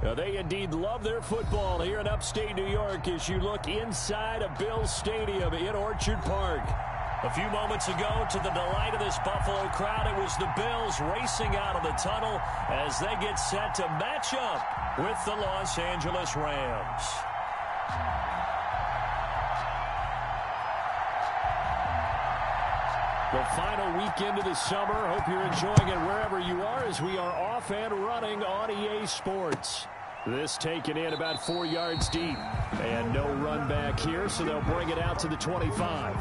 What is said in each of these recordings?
They indeed love their football here in upstate New York as you look inside of Bills Stadium in Orchard Park. A few moments ago, to the delight of this Buffalo crowd, it was the Bills racing out of the tunnel as they get set to match up with the Los Angeles Rams. The final weekend of the summer. Hope you're enjoying it wherever you are as we are off and running on EA Sports. This taken in about 4 yards deep. And no run back here, so they'll bring it out to the 25.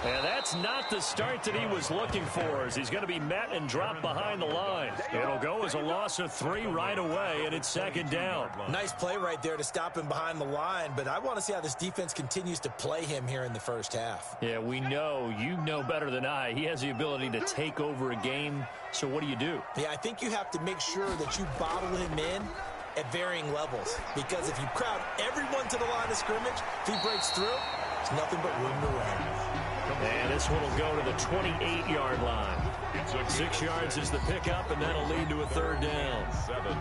And that's not the start that he was looking for, as he's going to be met and dropped behind the line. It'll go as a loss of 3 right away, and it's second down. Nice play right there to stop him behind the line, but I want to see how this defense continues to play him here in the first half. Yeah, we know, you know better than I, he has the ability to take over a game, so what do you do? Yeah, I think you have to make sure that you bottle him in at varying levels, because if you crowd everyone to the line of scrimmage, if he breaks through, there's nothing but room to run. And this one will go to the 28-yard line. 6 yards is the pickup, and that'll lead to a third down. 7.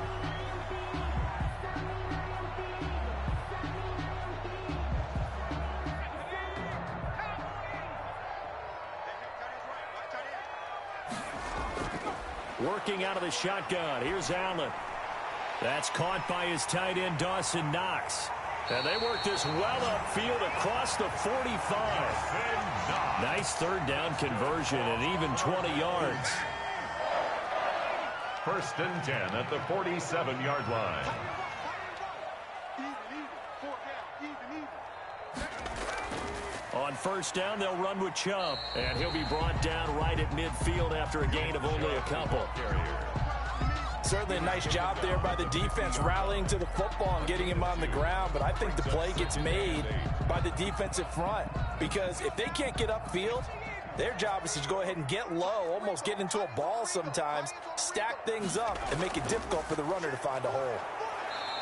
Working out of the shotgun. Here's Allen. That's caught by his tight end, Dawson Knox. And they work this well upfield across the 45. Nice third down conversion and even 20 yards. 1st and 10 at the 47-yard line. On first down, they'll run with Chubb. And he'll be brought down right at midfield after a gain of only a couple. Certainly a nice job there by the defense rallying to the football and getting him on the ground, but I think the play gets made by the defensive front, because if they can't get upfield, their job is to go ahead and get low, almost get into a ball sometimes, stack things up, and make it difficult for the runner to find a hole.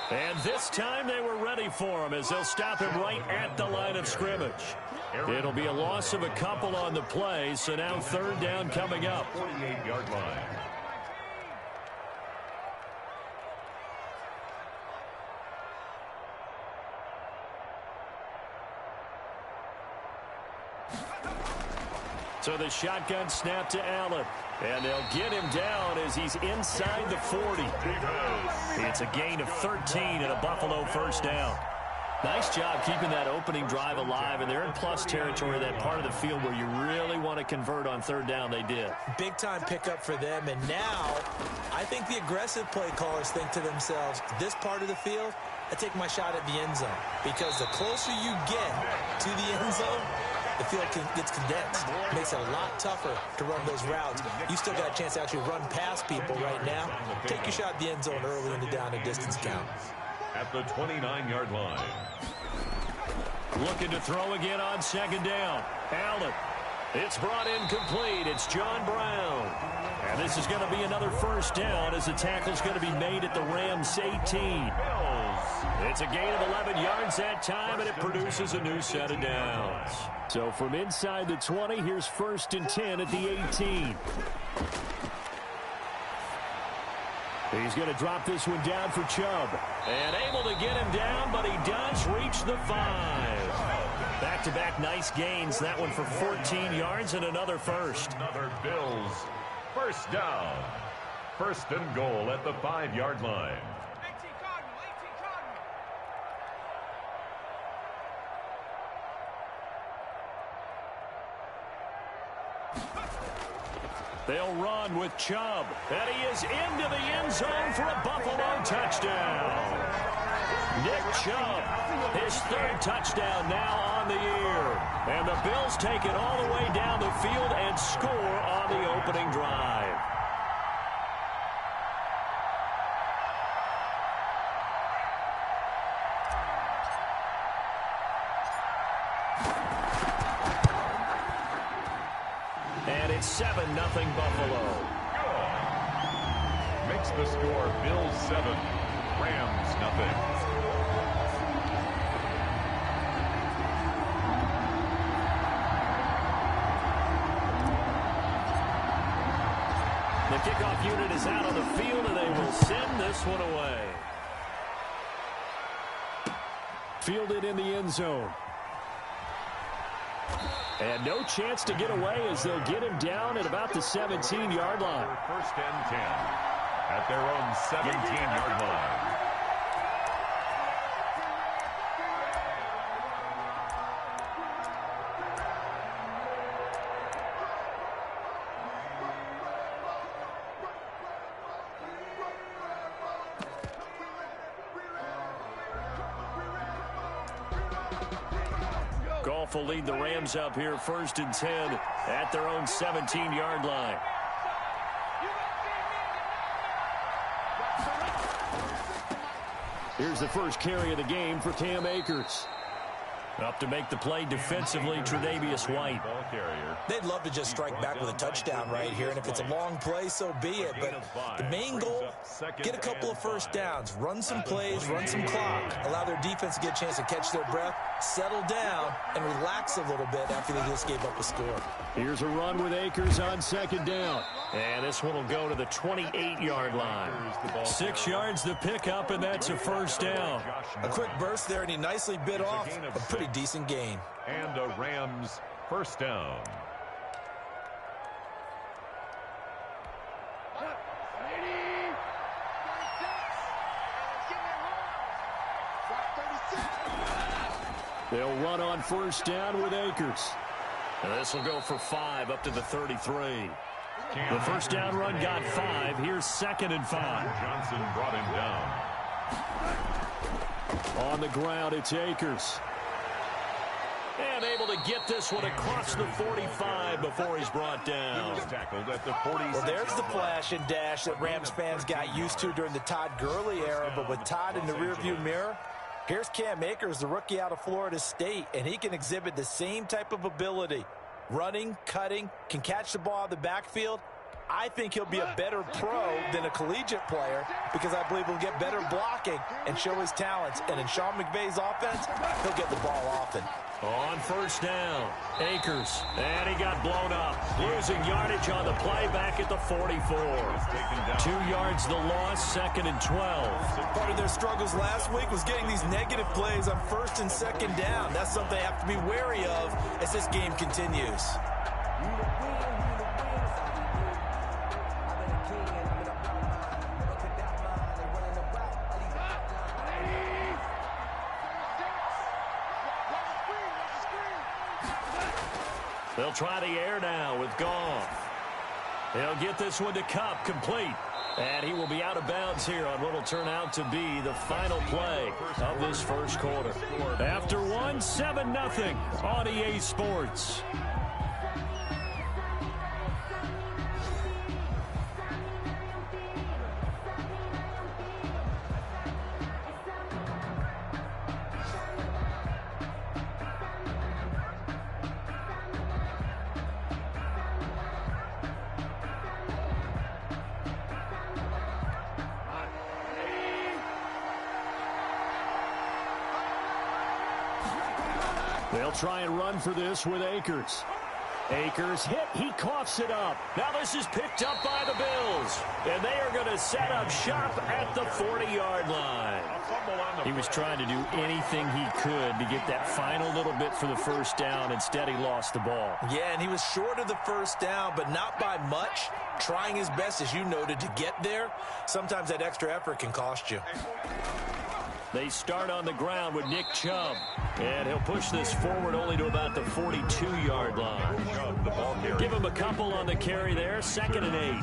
And this time they were ready for him as they'll stop him right at the line of scrimmage. It'll be a loss of a couple on the play, so now third down coming up. 48-yard line. So the shotgun snap to Allen. And they'll get him down as he's inside the 40. It's a gain of 13 and a Buffalo first down. Nice job keeping that opening drive alive, and they're in plus territory, that part of the field where you really want to convert on third down. They did. Big-time pickup for them, and now I think the aggressive play callers think to themselves, this part of the field, I take my shot at the end zone, because the closer you get to the end zone, the field gets condensed. It makes it a lot tougher to run those routes. You still got a chance to actually run past people right now. Take your shot at the end zone early in the down and distance count. At the 29-yard line. Looking to throw again on second down. Allen. It's brought in complete. It's John Brown. And this is going to be another first down as the tackle's going to be made at the Rams 18. It's a gain of 11 yards that time, and it produces a new set of downs. So from inside the 20, here's 1st and 10 at the 18. He's going to drop this one down for Chubb. And able to get him down, but he does reach the 5. Back-to-back nice gains. That one for 14 yards and another first. Another Bills first down. 1st and goal at the 5-yard line. They'll run with Chubb, and he is into the end zone for a Buffalo touchdown. Nick Chubb, his 3rd touchdown now on the year. And the Bills take it all the way down the field and score on the opening drive. And it's 7-0 Buffalo. Makes the score Bills 7, Rams nothing. The kickoff unit is out on the field, and they will send this one away. Fielded in the end zone. And no chance to get away as they'll get him down at about the 17-yard line. First and 10 at their own 17-yard line. Goff will lead the Rams up here first and 10 at their own 17-yard line. Here's the first carry of the game for Cam Akers. Up to make the play defensively, Tre'Davious White. They'd love to just strike back with a touchdown right here, and if it's a long play, so be it. But the main goal, get a couple of first downs, run some plays, run some clock, allow their defense to get a chance to catch their breath, settle down, and relax a little bit after they just gave up a score. Here's a run with Akers on second down. And this one will go to the 28-yard line. 6 yards to pick up, and that's a first down. A quick burst there, and he nicely bit off a pretty decent gain. And a Rams first down. They'll run on first down with Akers. And this will go for 5 up to the 33. The first down run got 5. Here's second and 5. Johnson brought him down. On the ground, it's Akers. And able to get this one across the 45 before he's brought down. Tackled at the 46. Well, there's the flash and dash that Rams fans got used to during the Todd Gurley era. But with Todd in the rearview mirror, here's Cam Akers, the rookie out of Florida State, and he can exhibit the same type of ability. Running, cutting, can catch the ball out of the backfield. I think he'll be a better pro than a collegiate player because I believe he'll get better blocking and show his talents. And in Sean McVay's offense, he'll get the ball often. On first down, Akers, and he got blown up. Losing yardage on the play back at the 44. 2 yards the loss, second and 12. Part of their struggles last week was getting these negative plays on first and second down. That's something they have to be wary of as this game continues. They'll try the air now with Goff. They'll get this one to Kupp, complete. And he will be out of bounds here on what will turn out to be the final play of this first quarter. After one, 7-0 on EA Sports. They'll try and run for this with Akers. Akers hit. He coughs it up. Now this is picked up by the Bills. And they are going to set up shop at the 40-yard line. He was trying to do anything he could to get that final little bit for the first down. Instead, he lost the ball. Yeah, and he was short of the first down, but not by much. Trying his best, as you noted, to get there. Sometimes that extra effort can cost you. They start on the ground with Nick Chubb. And he'll push this forward only to about the 42-yard line. Give him a couple on the carry there. Second and 8.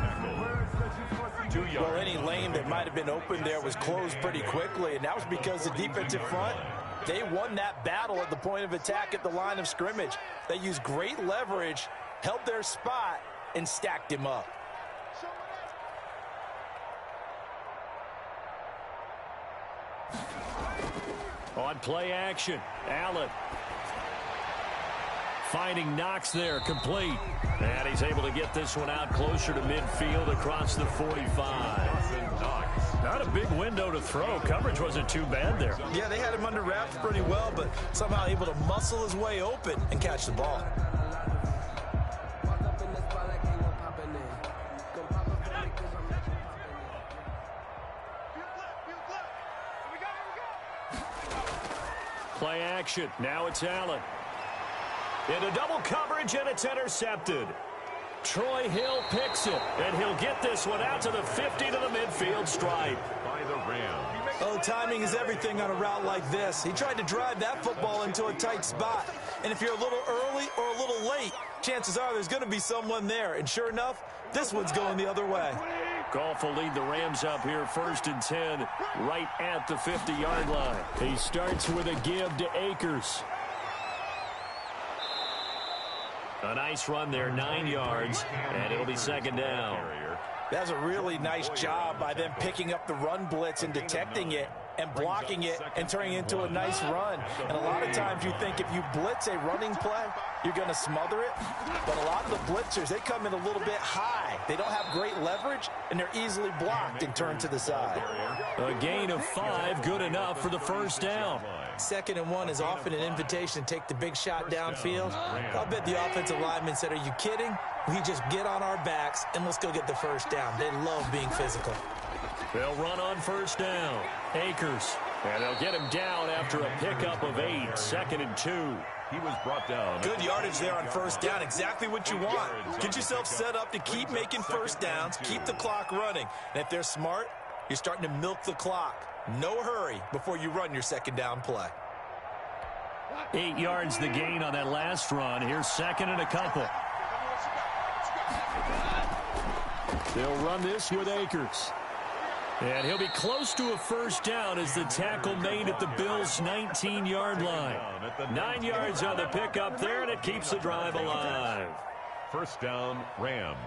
Well, any lane that might have been open there was closed pretty quickly, and that was because the defensive front, they won that battle at the point of attack at the line of scrimmage. They used great leverage, held their spot, and stacked him up. On play action, Allen. Finding Knox there, complete. And he's able to get this one out closer to midfield across the 45. Not a big window to throw. Coverage wasn't too bad there. Yeah, they had him under wraps pretty well, but somehow able to muscle his way open and catch the ball. Play action. Now it's Allen. Into double coverage, and it's intercepted. Troy Hill picks it, and he'll get this one out to the 50 to the midfield stripe. By the Rams. Oh, timing is everything on a route like this. He tried to drive that football into a tight spot. And if you're a little early or a little late, chances are there's going to be someone there. And sure enough, this one's going the other way. Goff will lead the Rams up here 1st and 10 right at the 50-yard line. He starts with a give to Akers. A nice run there, 9 yards, and it'll be 2nd down. That's a really nice job by them picking up the run blitz and detecting it and blocking it and turning it into a nice run. And a lot of times you think if you blitz a running play, you're going to smother it. But a lot of the blitzers, they come in a little bit high. They don't have great leverage, and they're easily blocked and turned to the side. A gain of 5, good enough for the 1st down. 2nd and 1 is often an invitation to take the big shot downfield. I'll bet the offensive lineman said, are you kidding? We just get on our backs and let's go get the 1st down. They love being physical. They'll run on 1st down. Akers. And they'll get him down after a pickup of 8. 2nd and 2. He was brought down. Good yardage there on 1st down. Exactly what you want. Get yourself set up to keep making 1st downs. Keep the clock running. And if they're smart, you're starting to milk the clock. No hurry before you run your 2nd down play. 8 yards the gain on that last run. Here's 2nd and a couple. They'll run this with Akers. And he'll be close to a 1st down as the tackle made at the Bills' 19-yard line. 9 yards on the pickup there, and it keeps the drive alive. 1st down, Rams.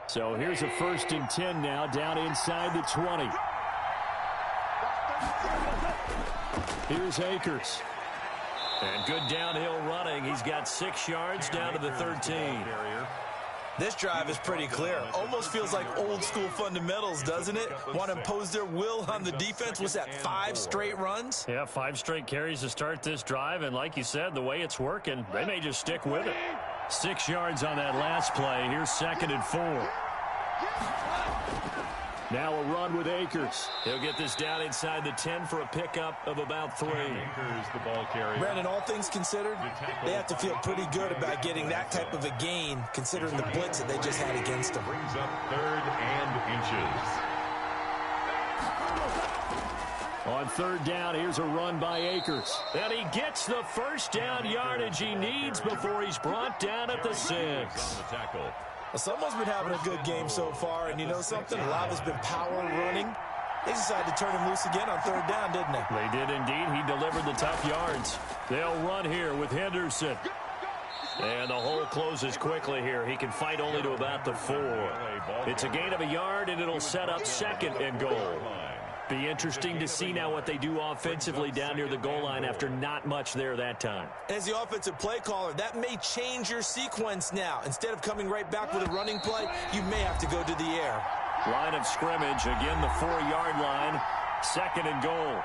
So here's a 1st and 10 now, down inside the 20. Here's Akers. And good downhill running. He's got 6 yards down to the 13. This drive is pretty clear. Almost feels like old school fundamentals, doesn't it? Want to impose their will on the defense. What's that, 5 straight runs? Yeah, 5 straight carries to start this drive. And like you said, the way it's working, they may just stick with it. 6 yards on that last play. Here's 2nd and 4. Now a run with Akers. He'll get this down inside the 10 for a pickup of about 3. Akers, the ball carrier. Brandon, all things considered, they have to feel pretty good about getting that type of a gain, considering the blitz that they just had against them. Brings up 3rd and inches. On 3rd down, here's a run by Akers. And he gets the 1st down yardage he needs before he's brought down at the 6. Well, someone's been having a good game so far, and you know something? A lot has been power running. They decided to turn him loose again on 3rd down, didn't they? They did indeed. He delivered the tough yards. They'll run here with Henderson. And the hole closes quickly here. He can fight only to about the 4. It's a gain of a yard, and it'll set up 2nd and goal. Be interesting to see now what they do offensively down near the goal line after not much there that time. As the offensive play caller, that may change your sequence now. Instead of coming right back with a running play, you may have to go to the air. Line of scrimmage, again the 4-yard line, 2nd and goal.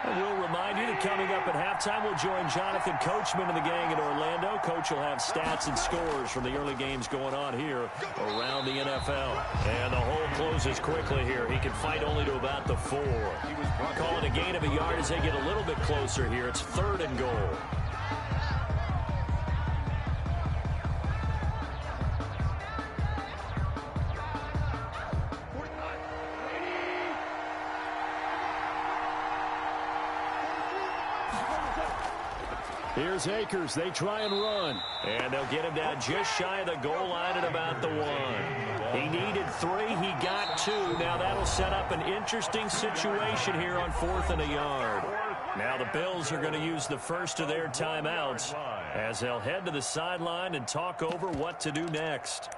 And we'll remind you that coming up at halftime, we'll join Jonathan Coachman and the gang in Orlando. Coach will have stats and scores from the early games going on here around the NFL. And the hole closes quickly here. He can fight only to about the 4. Call it a gain of a yard as they get a little bit closer here. It's 3rd and goal. Here's Akers. They try and run. And they'll get him down just shy of the goal line at about the 1. He needed 3. He got 2. Now that'll set up an interesting situation here on 4th and a yard. Now the Bills are going to use the first of their timeouts as they'll head to the sideline and talk over what to do next.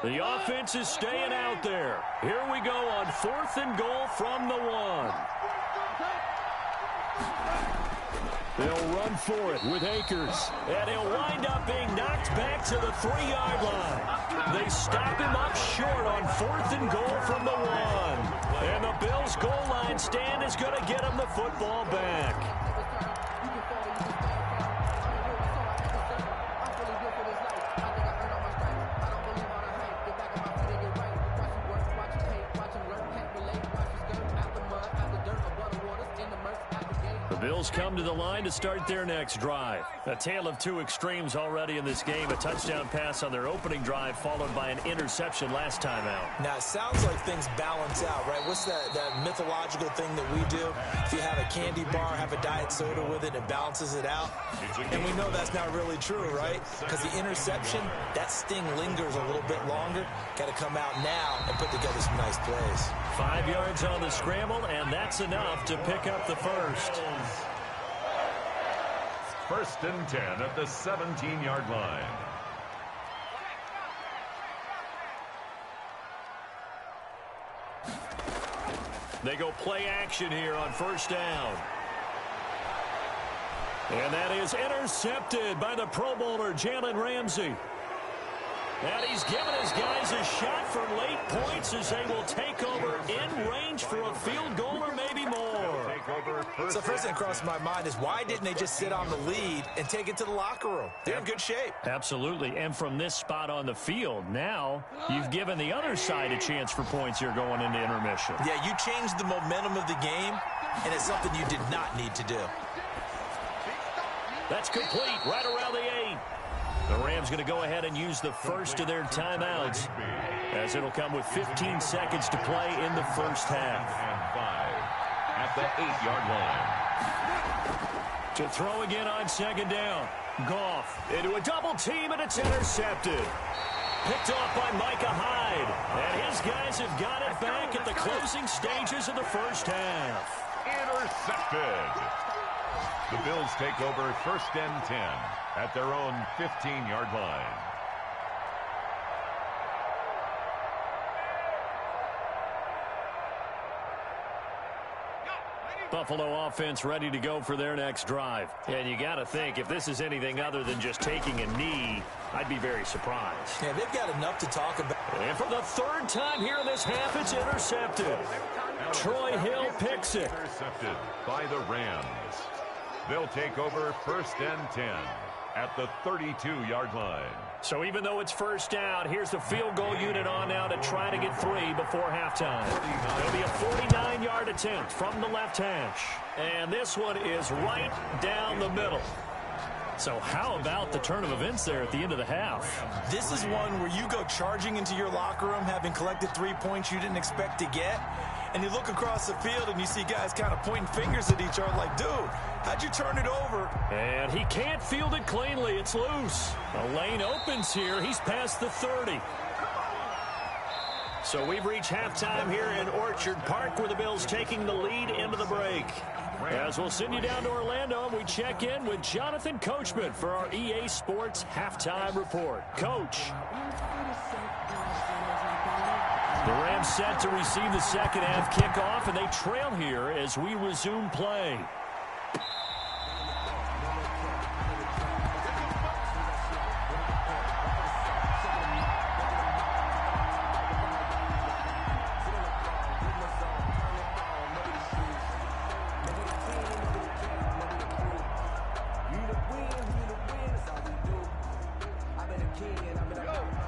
The offense is staying out there. Here we go on 4th and goal from the 1. They'll run for it with Akers. And he'll wind up being knocked back to the 3-yard line. They stop him up short on 4th and goal from the 1. And the Bills' goal line stand is going to get him the football back. Bills come to the line to start their next drive. A tale of two extremes already in this game. A touchdown pass on their opening drive followed by an interception last time out. Now, it sounds like things balance out, right? What's that mythological thing that we do? If you have a candy bar, have a diet soda with it, it balances it out. And we know that's not really true, right? Because the interception, that sting lingers a little bit longer. Got to come out now and put together some nice plays. 5 yards on the scramble, and that's enough to pick up the first. 1st and 10 at the 17-yard line. They go play action here on 1st down. And that is intercepted by the Pro Bowler, Jalen Ramsey. And he's given his guys a shot for late points as they will take over in range for a field goal or maybe more. So first thing across my mind is why didn't they just sit on the lead and take it to the locker room? They're in good shape. Absolutely. And from this spot on the field, now you've given the other side a chance for points here going into intermission. Yeah, you changed the momentum of the game, and it's something you did not need to do. That's complete right around the 8. The Rams going to go ahead and use the first of their timeouts as it'll come with 15 seconds to play in the first half. And 5 at the 8-yard line. To throw again on 2nd down. Goff into a double team, and it's intercepted. Picked off by Micah Hyde. And his guys have got it back at the closing stages of the first half. Intercepted. The Bills take over 1st and 10 at their own 15-yard line. Buffalo offense ready to go for their next drive. And you got to think, if this is anything other than just taking a knee, I'd be very surprised. Yeah, they've got enough to talk about. And for the 3rd time here in this half, it's intercepted. Troy Hill picks it. Intercepted by the Rams. They'll take over 1st and 10 at the 32-yard line. So even though it's 1st down, here's the field goal unit on now to try to get 3 before halftime. It'll be a 49-yard attempt from the left hash. And this one is right down the middle. So how about the turn of events there at the end of the half? This is one where you go charging into your locker room having collected 3 points you didn't expect to get. And you look across the field and you see guys kind of pointing fingers at each other like, dude, how'd you turn it over? And he can't field it cleanly. It's loose. The lane opens here. He's past the 30. So we've reached halftime here in Orchard Park with the Bills taking the lead into the break. As we'll send you down to Orlando, and we check in with Jonathan Coachman for our EA Sports Halftime Report. Coach. The Rams set to receive the second half kickoff, and they trail here as we resume play.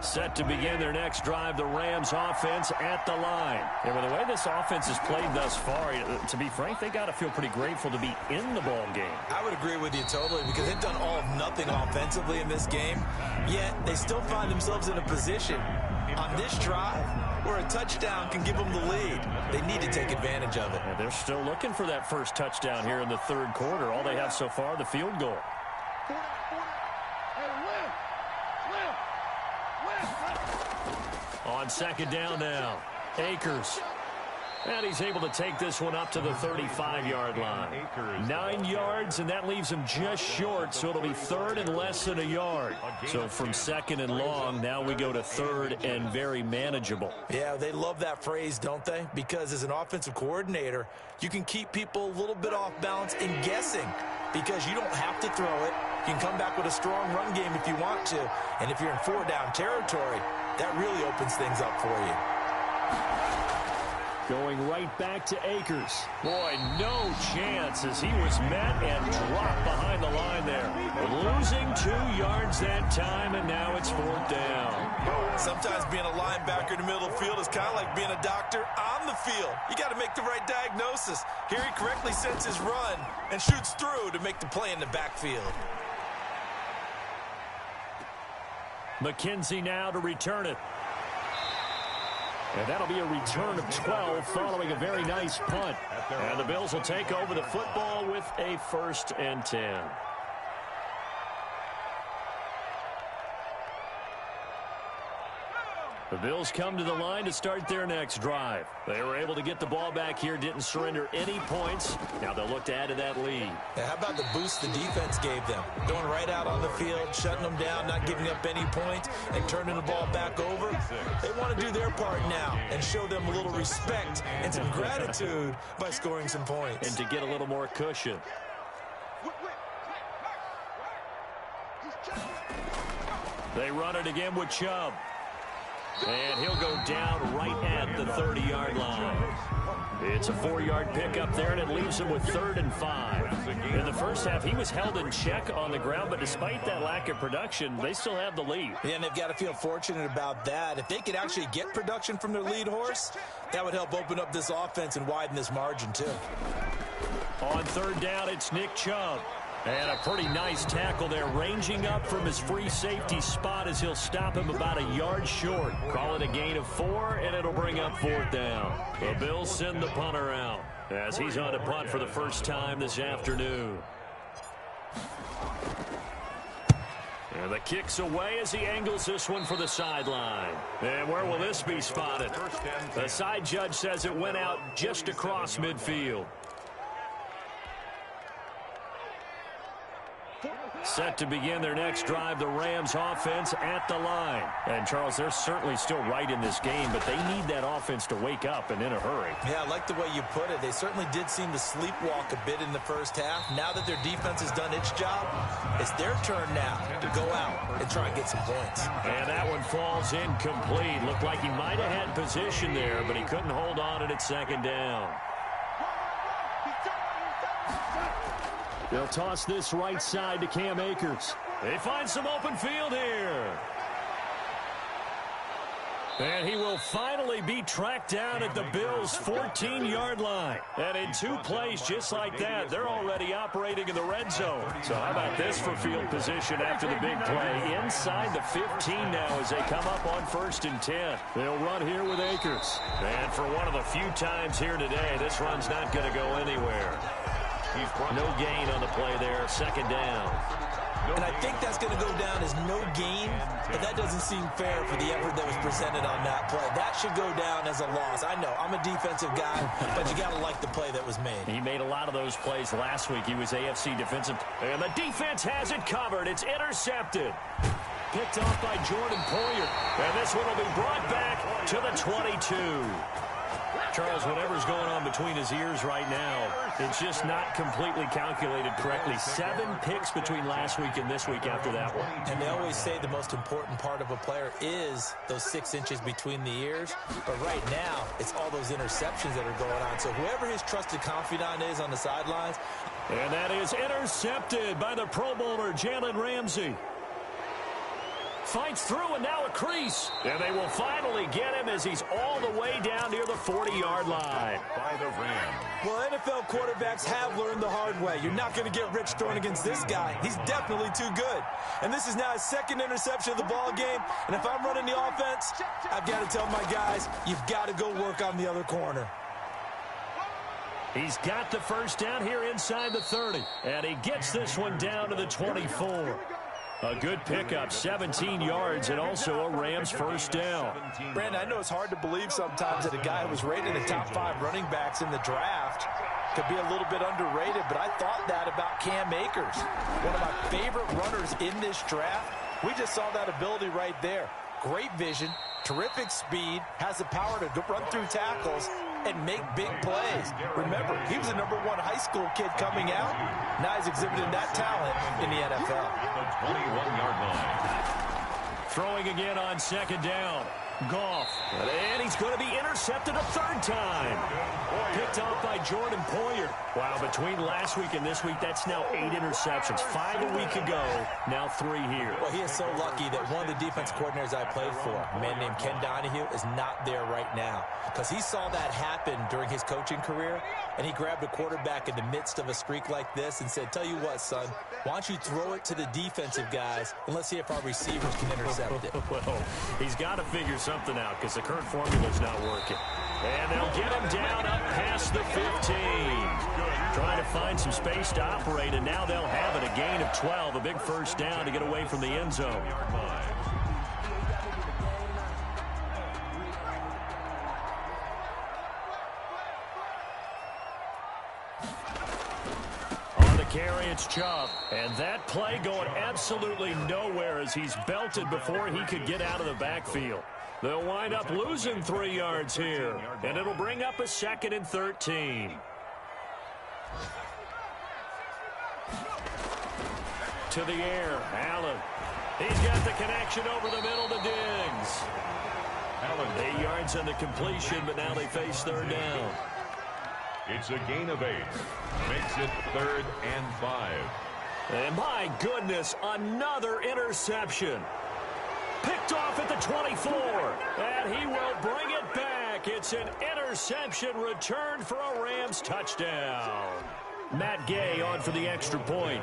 Set to begin their next drive, the Rams offense at the line. And with the way this offense has played thus far, to be frank, they got to feel pretty grateful to be in the ball game. I would agree with you totally because they've done all of nothing offensively in this game, yet they still find themselves in a position on this drive where a touchdown can give them the lead. They need to take advantage of it. And they're still looking for that first touchdown here in the 3rd quarter. All they have so far, the field goal. On 2nd down now, Akers And he's able to take this one up to the 35-yard line. 9 yards, and that leaves him just short, so it'll be third and less than a yard. So from second and long, now we go to third and very manageable. Yeah, they love that phrase, don't they? Because as an offensive coordinator, you can keep people a little bit off balance and guessing because you don't have to throw it. You can come back with a strong run game if you want to. And if you're in 4-down territory, that really opens things up for you. Going right back to Akers. Boy, no chance as he was met and dropped behind the line there. Losing 2 yards that time, and now it's 4th down. Sometimes being a linebacker in the middle of the field is kind of like being a doctor on the field. You got to make the right diagnosis. Here he correctly sets his run and shoots through to make the play in the backfield. McKenzie now to return it. And that'll be a return of 12 following a very nice punt. And the Bills will take over the football with a 1st and 10. The Bills come to the line to start their next drive. They were able to get the ball back here, didn't surrender any points. Now they'll look to add to that lead. Yeah, how about the boost the defense gave them? Going right out on the field, shutting them down, not giving up any points, and turning the ball back over. They want to do their part now and show them a little respect and some gratitude by scoring some points. And to get a little more cushion. They run it again with Chubb. And he'll go down right at the 30-yard line. It's a 4-yard pickup there, and it leaves him with 3rd and 5. In the first half, he was held in check on the ground, but despite that lack of production, they still have the lead. Yeah, and they've got to feel fortunate about that. If they could actually get production from their lead horse, that would help open up this offense and widen this margin, too. On 3rd down, it's Nick Chubb. And a pretty nice tackle there, ranging up from his free safety spot as he'll stop him about a yard short. Call it a gain of 4, and it'll bring up 4th down. The Bills send the punter out as he's on to punt for the first time this afternoon. And the kick's away as he angles this one for the sideline. And where will this be spotted? The side judge says it went out just across midfield. Set to begin their next drive, the Rams offense at the line. And, Charles, they're certainly still right in this game, but they need that offense to wake up and in a hurry. Yeah, I like the way you put it. They certainly did seem to sleepwalk a bit in the first half. Now that their defense has done its job, it's their turn now to go out and try and get some points. And that one falls incomplete. Looked like he might have had position there, but he couldn't hold on at 2nd down. They'll toss this right side to Cam Akers. They find some open field here. And he will finally be tracked down at the Bills' 14-yard line. And in 2 plays just like that, they're already operating in the red zone. So how about this for field position after the big play? Inside the 15 now as they come up on 1st and 10. They'll run here with Akers. And for one of the few times here today, this run's not going to go anywhere. No gain on the play there, 2nd down. And I think that's going to go down as no gain, but that doesn't seem fair for the effort that was presented on that play. That should go down as a loss. I know, I'm a defensive guy, but you got to like the play that was made. He made a lot of those plays last week. He was AFC defensive. And the defense has it covered. It's intercepted. Picked off by Jordan Poyer. And this one will be brought back to the 22. Charles, whatever's going on between his ears right now, it's just not completely calculated correctly. 7 picks between last week and this week after that one. And they always say the most important part of a player is those 6 inches between the ears. But right now, it's all those interceptions that are going on. So whoever his trusted confidant is on the sidelines. And that is intercepted by the Pro Bowler, Jalen Ramsey. Fights through, and now a crease. And they will finally get him as he's all the way down near the 40-yard line. By the Rams. Well, NFL quarterbacks have learned the hard way. You're not going to get rich throwing against this guy. He's definitely too good. And this is now his 2nd interception of the ball game. And if I'm running the offense, I've got to tell my guys, you've got to go work on the other corner. He's got the 1st down here inside the 30. And he gets this one down to the 24. A good pickup, 17 yards, and also a Rams first down. Brandon, I know it's hard to believe sometimes that a guy who was rated in the top 5 running backs in the draft could be a little bit underrated, but I thought that about Cam Akers, one of my favorite runners in this draft. We just saw that ability right there. Great vision, terrific speed, has the power to run through tackles and make big plays. Remember, he was a #1 high school kid coming out. Now he's exhibiting that talent in the NFL. The 21-yard line. Throwing again on second down. Goff. And he's going to be intercepted a third time. Picked off by Jordan Poyer. Wow, between last week and this week, that's now 8 interceptions. 5 a week ago, now 3 here. Well, he is so lucky that one of the defense coordinators I played for, a man named Ken Donahue, is not there right now. Because he saw that happen during his coaching career, and he grabbed a quarterback in the midst of a streak like this and said, tell you what, son, why don't you throw it to the defensive guys, and let's see if our receivers can intercept it. Well, he's got to figure something out because the current formula's not working. And they'll get him down up past the 15. Trying to find some space to operate, and now they'll have it. A gain of 12, a big first down to get away from the end zone. On the carry, it's Chubb. And that play going absolutely nowhere as he's belted before he could get out of the backfield. They'll wind up losing 3 yards here, and it'll bring up a 2nd and 13. To the air, Allen. He's got the connection over the middle to Diggs. Allen, 8 yards on the completion, but now they face third down. It's a gain of 8. Makes it 3rd and 5. And my goodness, another interception. Picked off at the 24, and he will bring it back. It's an interception returned for a Rams touchdown. Matt Gay on for the extra point.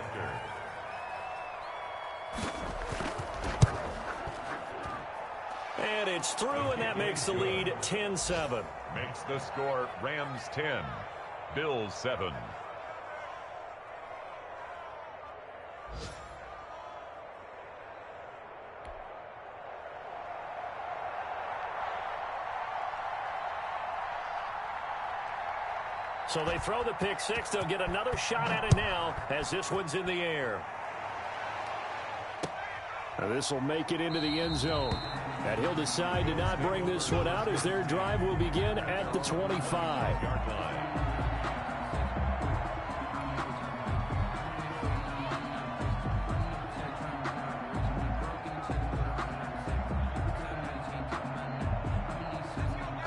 And it's through, and that makes the lead 10-7. Makes the score Rams 10, Bills 7. So they throw the pick six. They'll get another shot at it now as this one's in the air. Now this will make it into the end zone. And he'll decide to not bring this one out as their drive will begin at the 25-yard line.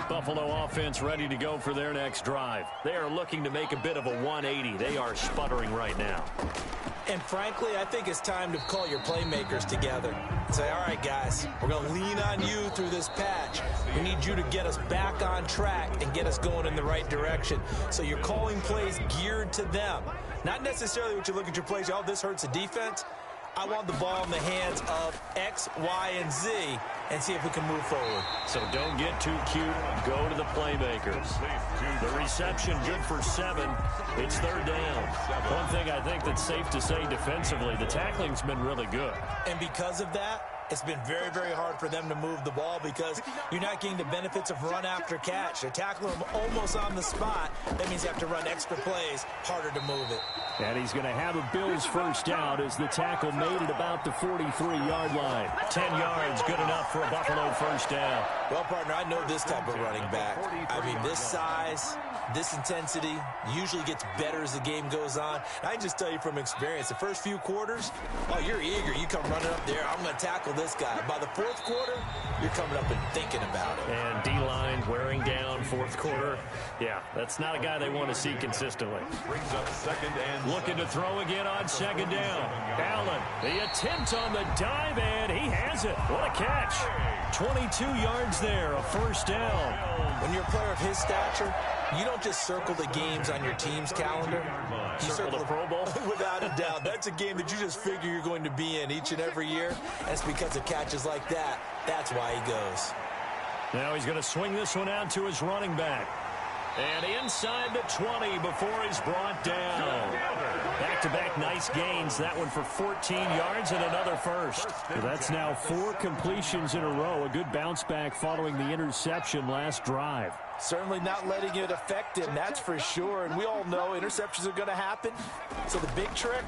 Buffalo offense ready to go for their next drive. They are looking to make a bit of a 180. They are sputtering right now. And frankly, I think it's time to call your playmakers together. Say, all right, guys, we're going to lean on you through this patch. We need you to get us back on track and get us going in the right direction. So you're calling plays geared to them. Not necessarily what you look at your plays, oh, this hurts the defense. I want the ball in the hands of X, Y, and Z and see if we can move forward. So don't get too cute. Go to the playmakers. The reception good for 7. It's third down. One thing I think that's safe to say defensively, the tackling's been really good. And because of that, it's been very, very hard for them to move the ball because you're not getting the benefits of run after catch. They're tackling them almost on the spot. That means you have to run extra plays, harder to move it. And he's going to have a Bills first down as the tackle made it about the 43-yard line. 10 yards, good enough for a Buffalo first down. Well, partner, I know this type of running back. I mean, this size, this intensity usually gets better as the game goes on. I can just tell you from experience, the first few quarters, oh, you're eager. You come running up there, I'm going to tackle this guy. By the fourth quarter, you're coming up and thinking about it. And D-line wearing down fourth quarter. Yeah, that's not a guy they want to see consistently. Brings up 2nd and looking to throw again on second down. Allen, the attempt on the dive, and he has it. What a catch. 22 yards there, a first down. When you're a player of his stature, you don't just circle the games on your team's calendar. You circle the Pro Bowl? Without a doubt. That's a game that you just figure you're going to be in each and every year. And it's because of catches like that. That's why he goes. Now he's going to swing this one out to his running back. And inside the 20 before he's brought down. Back back-to-back nice gains. That one for 14 yards and another first. So that's now 4 completions in a row. A good bounce back following the interception last drive. Certainly not letting it affect him, that's for sure. And we all know interceptions are going to happen. So the big trick,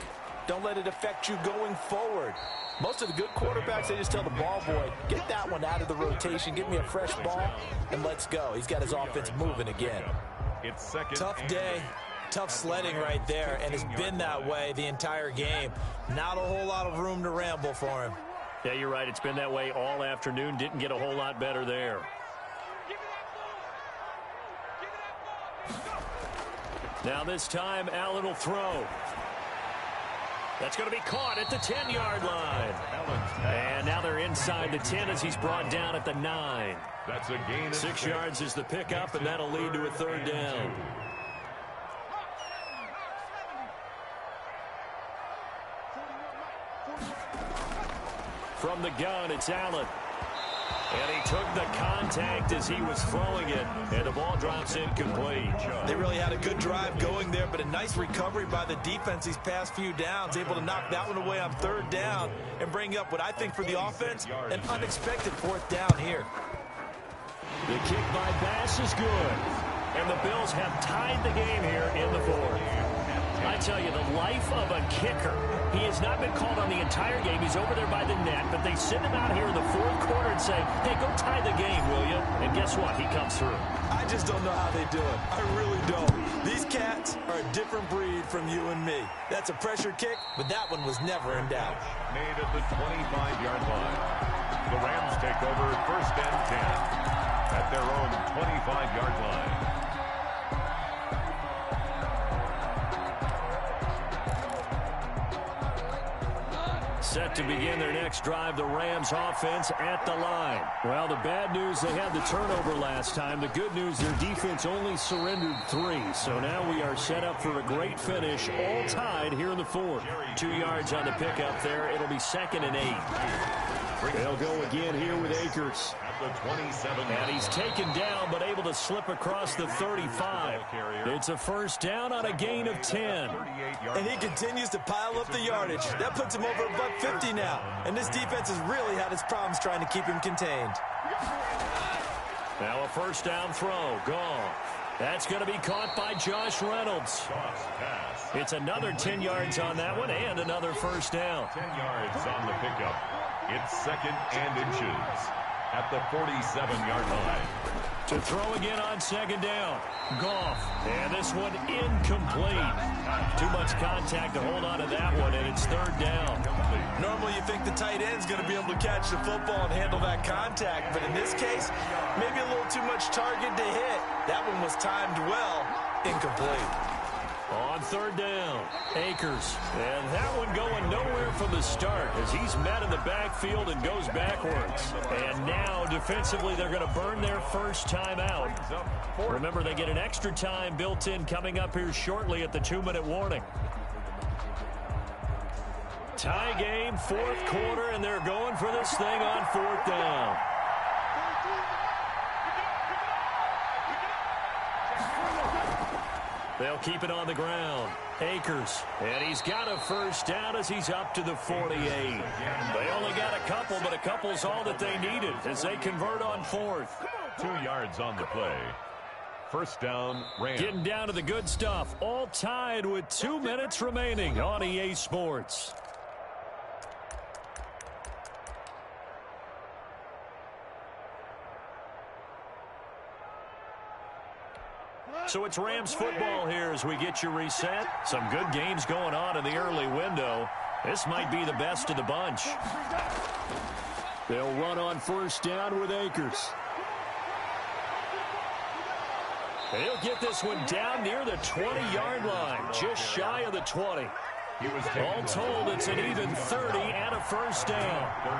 don't let it affect you going forward. Most of the good quarterbacks, they just tell the ball boy, get that one out of the rotation, give me a fresh ball, and let's go. He's got his offense moving again. It's second. Tough day, tough sledding right there, and it's been that way the entire game. Not a whole lot of room to ramble for him. Yeah, you're right. It's been that way all afternoon. Didn't get a whole lot better there. Now this time, Allen will throw. That's going to be caught at the 10-yard line. And now they're inside the 10 as he's brought down at the 9. That's a gain of 6 yards is the pickup, and that'll lead to a third down. From the gun, it's Allen. And he took the contact as he was throwing it, and the ball drops incomplete. They really had a good drive going there, but a nice recovery by the defense these past few downs, able to knock that one away on third down and bring up what I think for the offense, an unexpected fourth down here. The kick by Bass is good, and the Bills have tied the game here in the fourth. I tell you, the life of a kicker. He has not been called on the entire game. He's over there by the net, but they send him out here in the fourth quarter and say, hey, go tie the game, will you? And guess what? He comes through. I just don't know how they do it. I really don't. These cats are a different breed from you and me. That's a pressure kick, but that one was never in doubt. made at the 25-yard line. The Rams take over first and 10 at their own 25-yard line. Set to begin their next drive, the Rams offense at the line. Well, the bad news, they had the turnover last time. The good news, their defense only surrendered 3. So now we are set up for a great finish, all tied here in the fourth. 2 yards on the pickup there. It'll be 2nd and 8. They'll go again here with Akers. The 27. And he's taken down, but able to slip across the 35. It's a first down on a gain of 10. And he continues to pile up the yardage. That puts him over $150 now. And this defense has really had its problems trying to keep him contained. Now a first down throw. Gone. That's going to be caught by Josh Reynolds. It's another 10 yards on that one and another first down. 10 yards on the pickup. It's 2nd and inches at the 47-yard line. To throw again on 2nd down. Goff. And this one incomplete. Too much contact to hold on to that one, and it's 3rd down. Normally you think the tight end's going to be able to catch the football and handle that contact, but in this case, maybe a little too much target to hit. That one was timed well. Incomplete. On 3rd down, Akers. And that one going nowhere from the start as he's met in the backfield and goes backwards. And now, defensively, they're going to burn their first time out. Remember, they get an extra time built in coming up here shortly at the 2-minute warning. Tie game, 4th quarter, and they're going for this thing on 4th down. They'll keep it on the ground. Akers. And he's got a first down as he's up to the 48. They only got a couple, but a couple's all that they needed as they convert on 4th. 2 yards on the play. First down, Rams. Getting down to the good stuff. All tied with 2 minutes remaining on EA Sports. So it's Rams football here as we get you reset. Some good games going on in the early window. This might be the best of the bunch. They'll run on first down with Akers. He'll get this one down near the 20-yard line, just shy of the 20. All told, it's an even 30 and a first down. 30.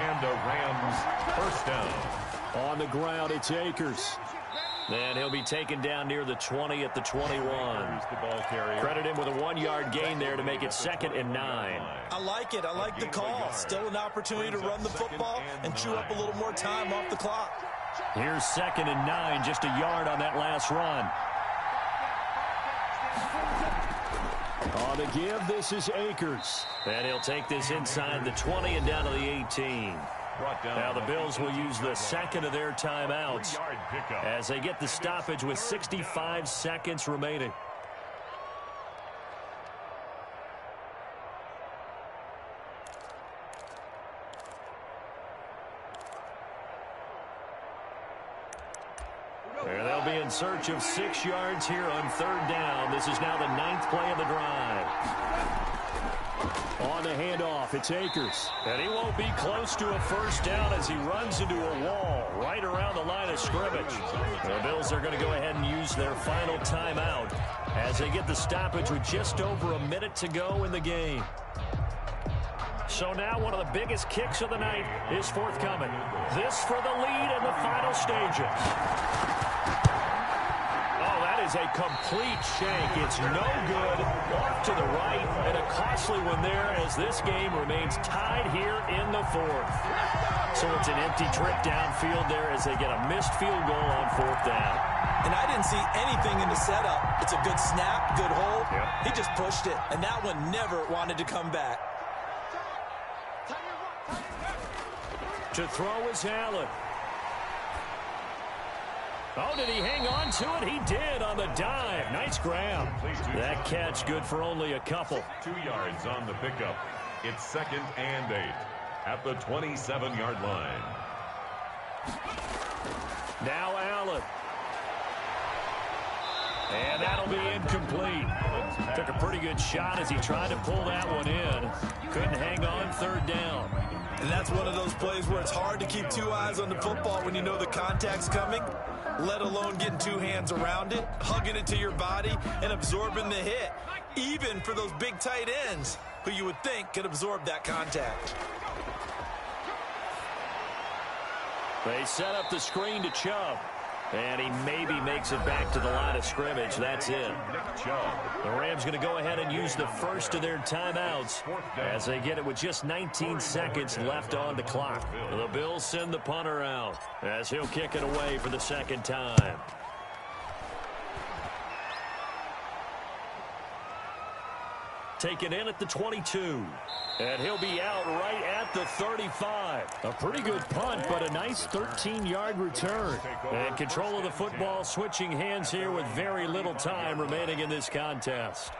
And a Rams first down. On the ground, it's Akers. And he'll be taken down near the 20 at the 21. Credit him with a 1-yard gain there to make it 2nd and 9. I like it. I like the call. Still an opportunity to run the football and chew up a little more time off the clock. Here's 2nd and 9, just a yard on that last run. On the give, this is Akers. And he'll take this inside the 20 and down to the 18. Now the Bills will use the second of their timeouts as they get the stoppage with 65 seconds remaining. They'll be in search of 6 yards here on third down. This is now the 9th play of the drive. On the handoff, it's Akers. And he won't be close to a first down as he runs into a wall right around the line of scrimmage. The Bills are going to go ahead and use their final timeout as they get the stoppage with just over a minute to go in the game. So now one of the biggest kicks of the night is forthcoming. This for the lead in the final stages. Is a complete shank. It's no good. Off to the right, and a costly one there as this game remains tied here in the fourth. So it's an empty trip downfield there as they get a missed field goal on fourth down. And I didn't see anything in the setup. It's a good snap, good hold. Yep. He just pushed it, and that one never wanted to come back. To throw is Allen. Oh, did he hang on to it? He did on the dive. Nice grab. That catch good for only a couple. 2 yards on the pickup. It's 2nd and 8 at the 27-yard line. Now Allen. And that'll be incomplete. Took a pretty good shot as he tried to pull that one in. Couldn't hang on third down. And that's one of those plays where it's hard to keep 2 eyes on the football when you know the contact's coming, let alone getting 2 hands around it, hugging it to your body, and absorbing the hit, even for those big tight ends who you would think could absorb that contact. They set up the screen to Chubb. And he maybe makes it back to the line of scrimmage. That's it. The Rams going to go ahead and use the first of their timeouts as they get it with just 19 seconds left on the clock. The Bills send the punter out as he'll kick it away for the second time. Taken in at the 22. And he'll be out right at the 35. A pretty good punt, but a nice 13-yard return. And control of the football switching hands here with very little time remaining in this contest.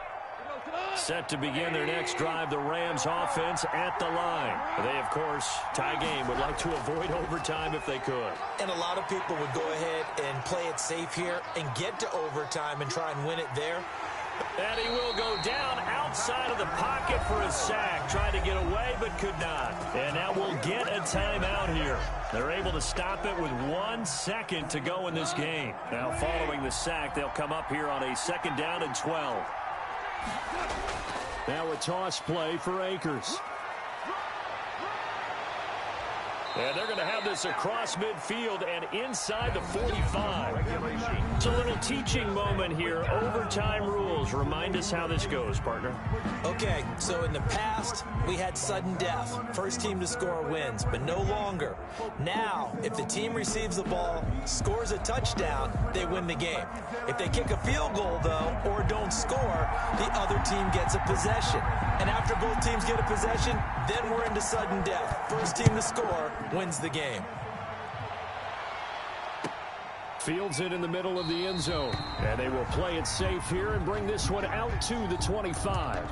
Set to begin their next drive, the Rams offense at the line. They, of course, tie game, would like to avoid overtime if they could. And a lot of people would go ahead and play it safe here and get to overtime and try and win it there. And he will go down outside of the pocket for a sack. Tried to get away, but could not. And now we'll get a timeout here. They're able to stop it with 1 second to go in this game. Now following the sack, they'll come up here on a 2nd down and 12. Now a toss play for Akers. And they're going to have this across midfield and inside the 45. It's a little teaching moment here. Overtime rules. Remind us how this goes, partner. Okay, so in the past, we had sudden death. First team to score wins, but no longer. Now, if the team receives the ball, scores a touchdown, they win the game. If they kick a field goal, though, or don't score, the other team gets a possession. And after both teams get a possession, then we're into sudden death. First team to score wins the game. Fields it in the middle of the end zone. And they will play it safe here and bring this one out to the 25.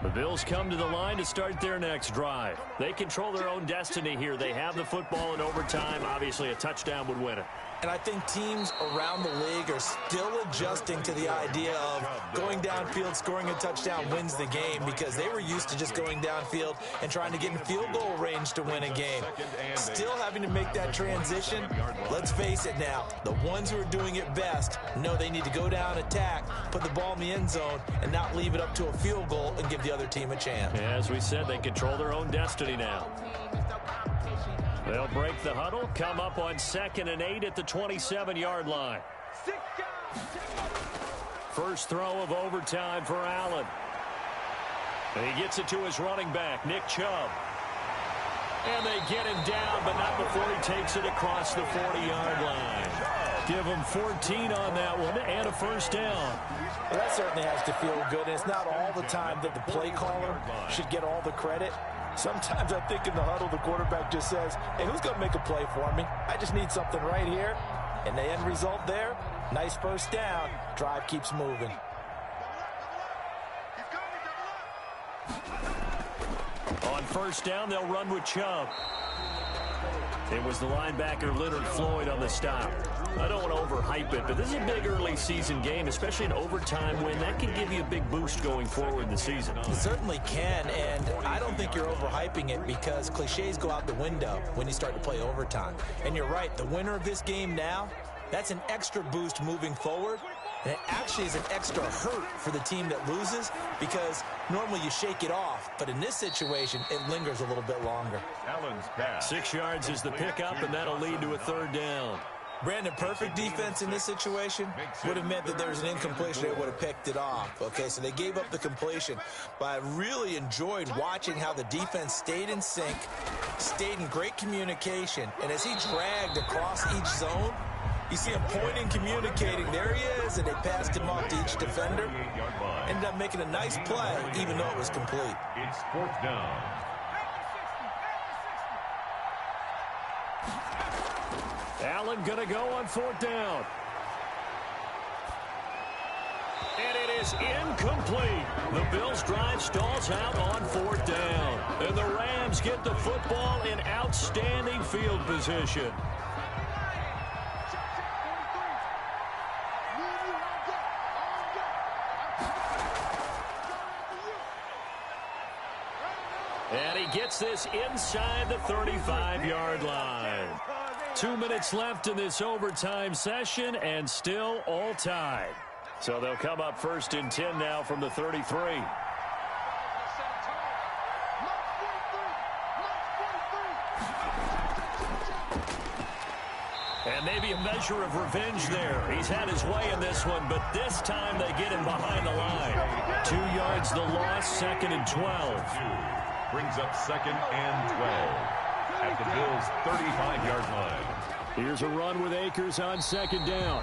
The Bills come to the line to start their next drive. They control their own destiny here. They have the football in overtime. Obviously, a touchdown would win it. And I think teams around the league are still adjusting to the idea of going downfield, scoring a touchdown wins the game, because they were used to just going downfield and trying to get in field goal range to win a game. Still having to make that transition. Let's face it now, the ones who are doing it best know they need to go down, attack, put the ball in the end zone, and not leave it up to a field goal and give the other team a chance. As we said, they control their own destiny now. They'll break the huddle, come up on 2nd and 8 at the 27-yard line. First throw of overtime for Allen. And he gets it to his running back, Nick Chubb. And they get him down, but not before he takes it across the 40-yard line. Give him 14 on that one and a first down. Well, that certainly has to feel good. And it's not all the time that the play caller should get all the credit. Sometimes I think in the huddle, the quarterback just says, hey, who's going to make a play for me? I just need something right here. And the end result there, nice first down. Drive keeps moving. On first down, they'll run with Chubb. It was the linebacker Leonard Floyd on the stop. I don't want to overhype it, but this is a big early season game, especially an overtime win. That can give you a big boost going forward in the season. It certainly can, and I don't think you're overhyping it because cliches go out the window when you start to play overtime. And you're right, the winner of this game now, that's an extra boost moving forward. And it actually is an extra hurt for the team that loses because normally you shake it off. But in this situation, it lingers a little bit longer. Allen's pass. 6 yards is the pickup, and that'll lead to a third down. Brandon, perfect defense in this situation would have meant that there was an incompletion. They would have picked it off. Okay, so they gave up the completion. But I really enjoyed watching how the defense stayed in sync, stayed in great communication. And as he dragged across each zone, you see him pointing, communicating. There he is, and they passed him off to each defender. Ended up making a nice play, even though it was complete. It's fourth down. Allen going to go on fourth down. And it is incomplete. The Bills' drive stalls out on fourth down. And the Rams get the football in outstanding field position. And he gets this inside the 35-yard line. 2 minutes left in this overtime session, and still all tied. So they'll come up first and 10 now from the 33. And maybe a measure of revenge there. He's had his way in this one, but this time they get him behind the line. 2 yards the loss, second and 12. Brings up second and 12 at the Bills' 35-yard line. Here's a run with Akers on second down.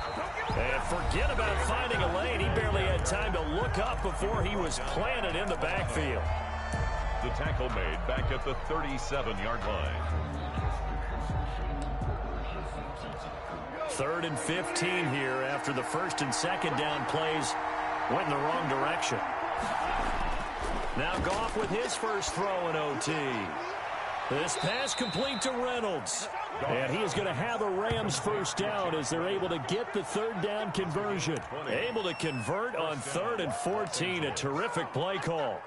And forget about finding a lane. He barely had time to look up before he was planted in the backfield. The tackle made back at the 37-yard line. 3rd and 15 here after the first and second down plays went in the wrong direction. Now Goff with his first throw in OT. This pass complete to Reynolds. And he is going to have a Rams first down as they're able to get the third down conversion. Able to convert on 3rd and 14. A terrific play call.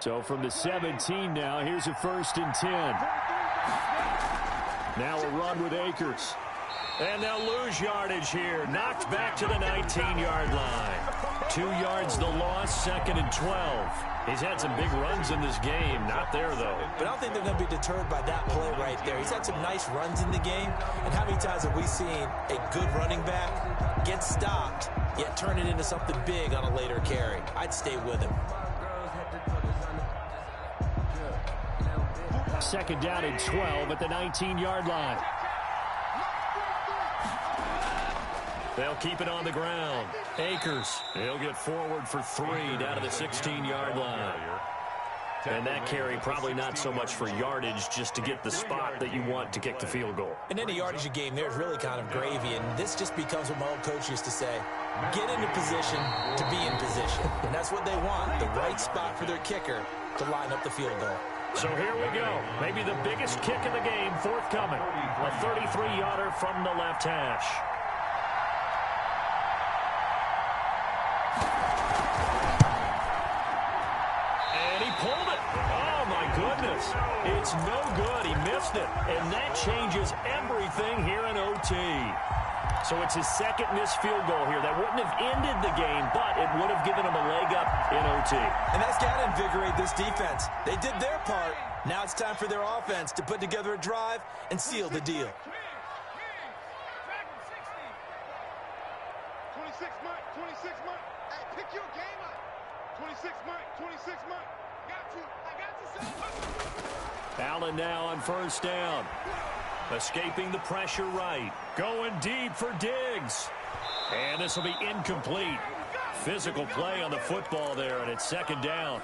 So from the 17 now, here's a 1st and 10. Now a run with Akers. And they'll lose yardage here. Knocked back to the 19-yard line. 2 yards the loss, 2nd and 12. He's had some big runs in this game. Not there, though. But I don't think they're going to be deterred by that play right there. He's had some nice runs in the game. And how many times have we seen a good running back get stopped, yet turn it into something big on a later carry? I'd stay with him. 2nd down and 12 at the 19-yard line. They'll keep it on the ground. Akers, he'll get forward for 3 down to the 16-yard line. And that carry probably not so much for yardage, just to get the spot that you want to kick the field goal. In any yardage of game, there's really kind of gravy, and this just becomes what my old coach used to say, get into position to be in position. And that's what they want, the right spot for their kicker to line up the field goal. So here we go. Maybe the biggest kick of the game forthcoming. A 33-yarder from the left hash. And he pulled it. Oh, my goodness. It's no good. He missed it. And that changes everything here in OT. So it's his second missed field goal here. That wouldn't have ended the game, but it would have given him a leg up in OT. And that's got to invigorate this defense. They did their part. Now it's time for their offense to put together a drive and seal the deal. months. Hey, pick your game up. 26 months. 26 months. Got you. I got you, son. Allen now on first down. Escaping the pressure right. Going deep for Diggs. And this will be incomplete. Physical play on the football there, and it's second down.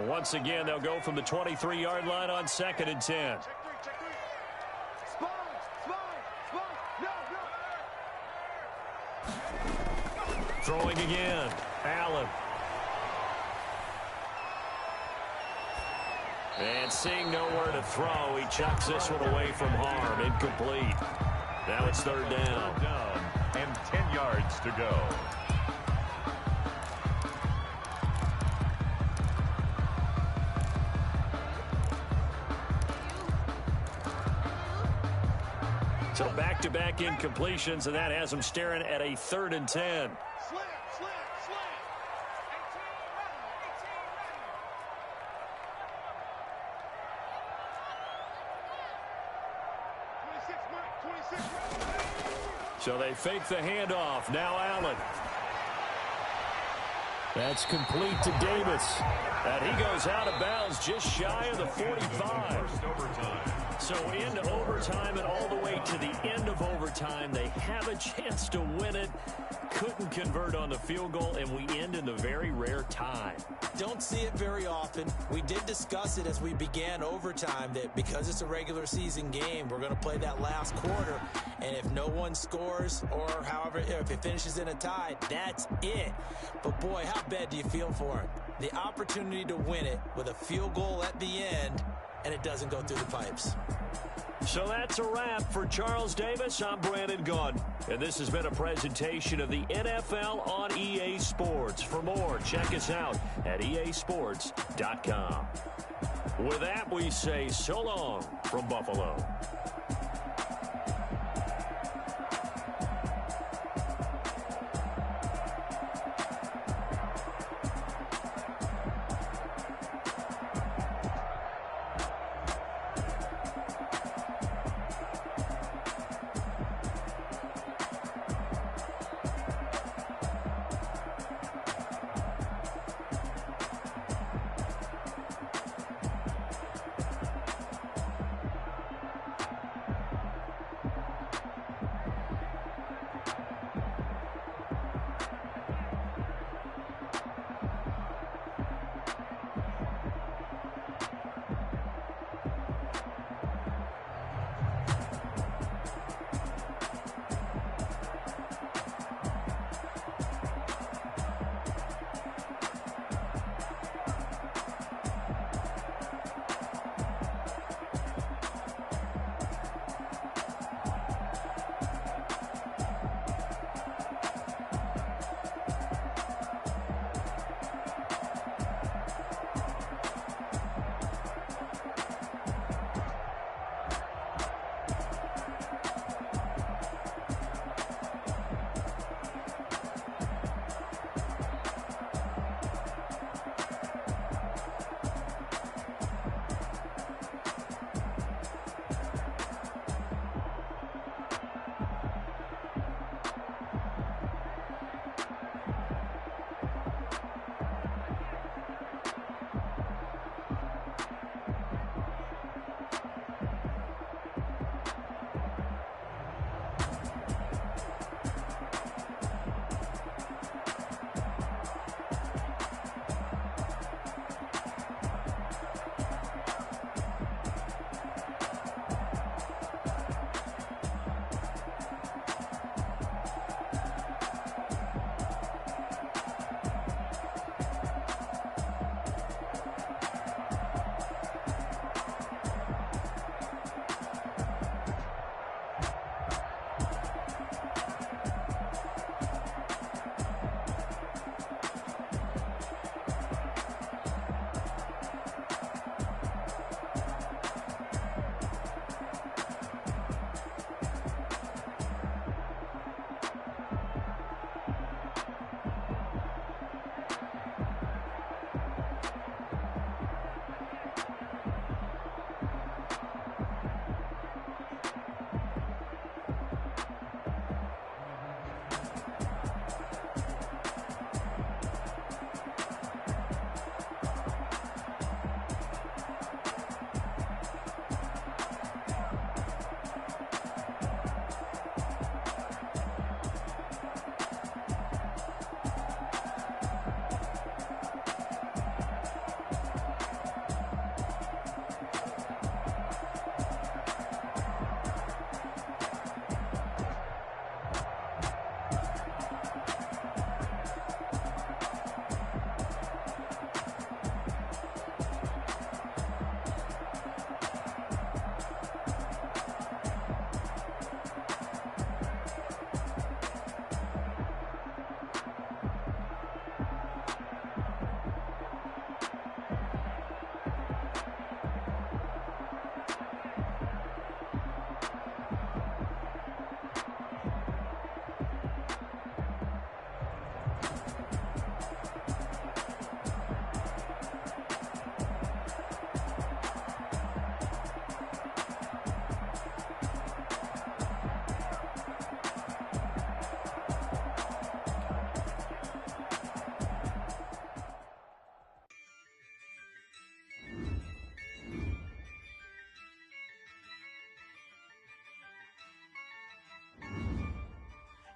Once again, they'll go from the 23-yard line on 2nd and 10. Throwing again. Allen. And seeing nowhere to throw, he chucks this one away from harm. Incomplete. Now it's third down. And 10 yards to go. So back-to-back incompletions, and that has them staring at a 3rd and 10. Slam. 26 months. So they fake the handoff. Now Allen. That's complete to Davis. And he goes out of bounds just shy of the 45. First overtime. So into overtime and all the way to the end of overtime, they have a chance to win it. Couldn't convert on the field goal, and we end in the very rare tie. Don't see it very often. We did discuss it as we began overtime that because it's a regular season game, we're going to play that last quarter. And if no one scores or however, if it finishes in a tie, that's it. But boy, how bad do you feel for him? The opportunity to win it with a field goal at the end, and it doesn't go through the pipes. So that's a wrap for Charles Davis. I'm Brandon Gunn, and this has been a presentation of the NFL on EA Sports. For more, check us out at easports.com. With that, we say so long from Buffalo.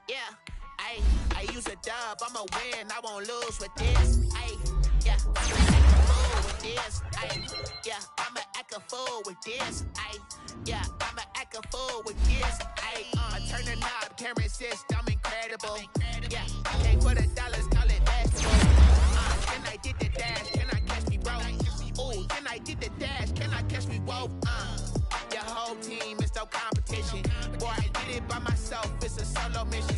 Yeah, I use a dub, I'ma win, I won't lose with this. Yeah, I'ma act a fool with this. Yeah, I'ma act a fool with this. Yeah, I'ma act a fool with this. I turn the knob, camera assist, I'm incredible. Yeah, can't put a dollars, call it basketball. Then I did the dash, can I catch me, bro? Ooh, then I did the dash, can I catch me, whoa? Your whole team is no competition. Boy, I did it by myself, it's a solo mission.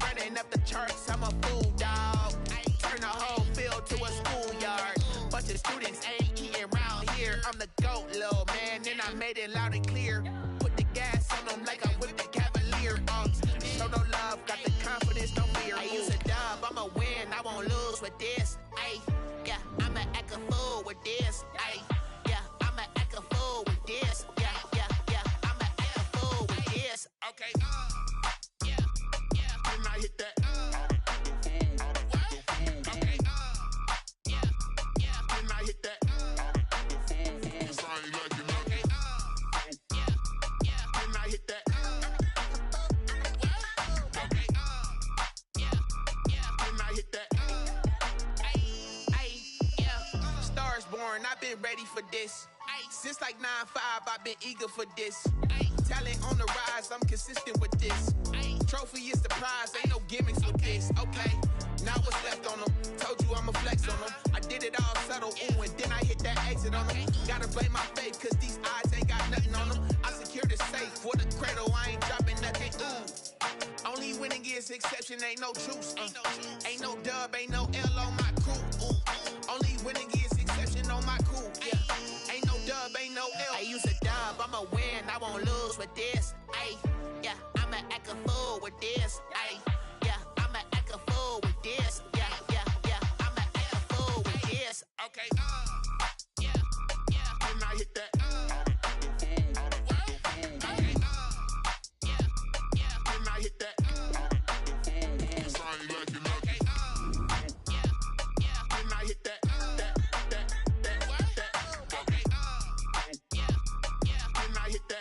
Running up the charts, I'm a fool, dog. Turn the whole field to a schoolyard. Bunch of students ain't eating round here. I'm the GOAT, little man, and I made it loud and clear. Put the gas on them like I whipped the Cavalier. Show no love, got the confidence, no fear. I use a dub, I'ma win, I won't lose with this. Yeah, I'ma act a fool with this. Yeah, I'ma act a fool with this. Yeah, I'ma act a fool with this. Okay, yeah, when I hit that. Okay, yeah, when I hit that. Cause I ain't like it. Okay, yeah, when I hit that. Okay, yeah, when I hit that. Yeah, Stars born, I've been ready for this. Since like 9-5, I've been eager for this. Talent on the rise, I'm consistent with this. Trophy is the prize, ain't no gimmicks with this. Okay, now what's left on them? Told you I'ma flex on them. I did it all subtle, ooh, and then I hit that exit on them. Gotta blame my faith, cause these odds ain't got nothing on them. I secure the safe for the cradle, I ain't dropping nothing, ooh. Only winning is exception, ain't no truce. Ain't no dub, ain't no L on my crew. Ooh. Only winning is exception on my crew. Yeah, ain't no dub, ain't no L. I use a dub, I'ma win, I won't lose with this. Yeah, I'ma act a fool with this. Yeah, I'ma act a fool with this. Yeah, I'ma act a fool with this. Okay, yeah, when I hit that. Okay, yeah, when I hit that. Cause I ain't like it. Okay, yeah, when I hit that. Okay, yeah, when I hit that.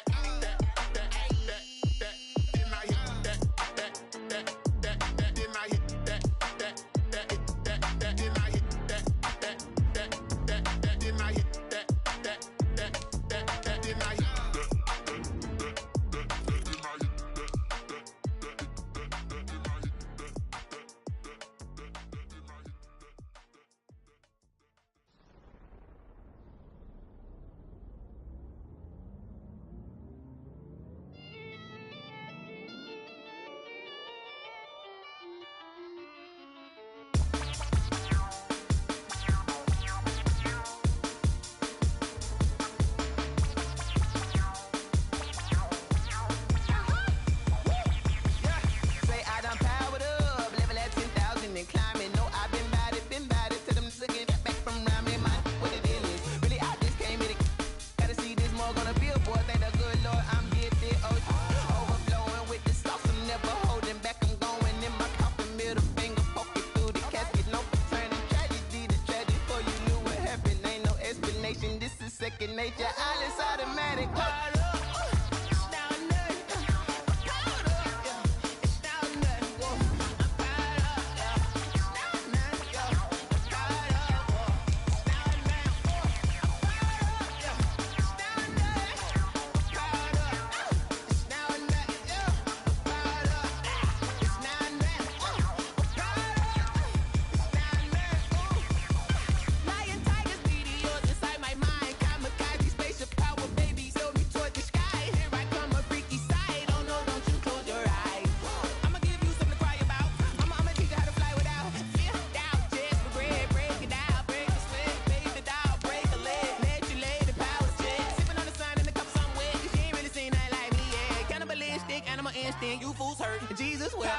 Second nature, all is automatic. You fools hurt. Jesus will.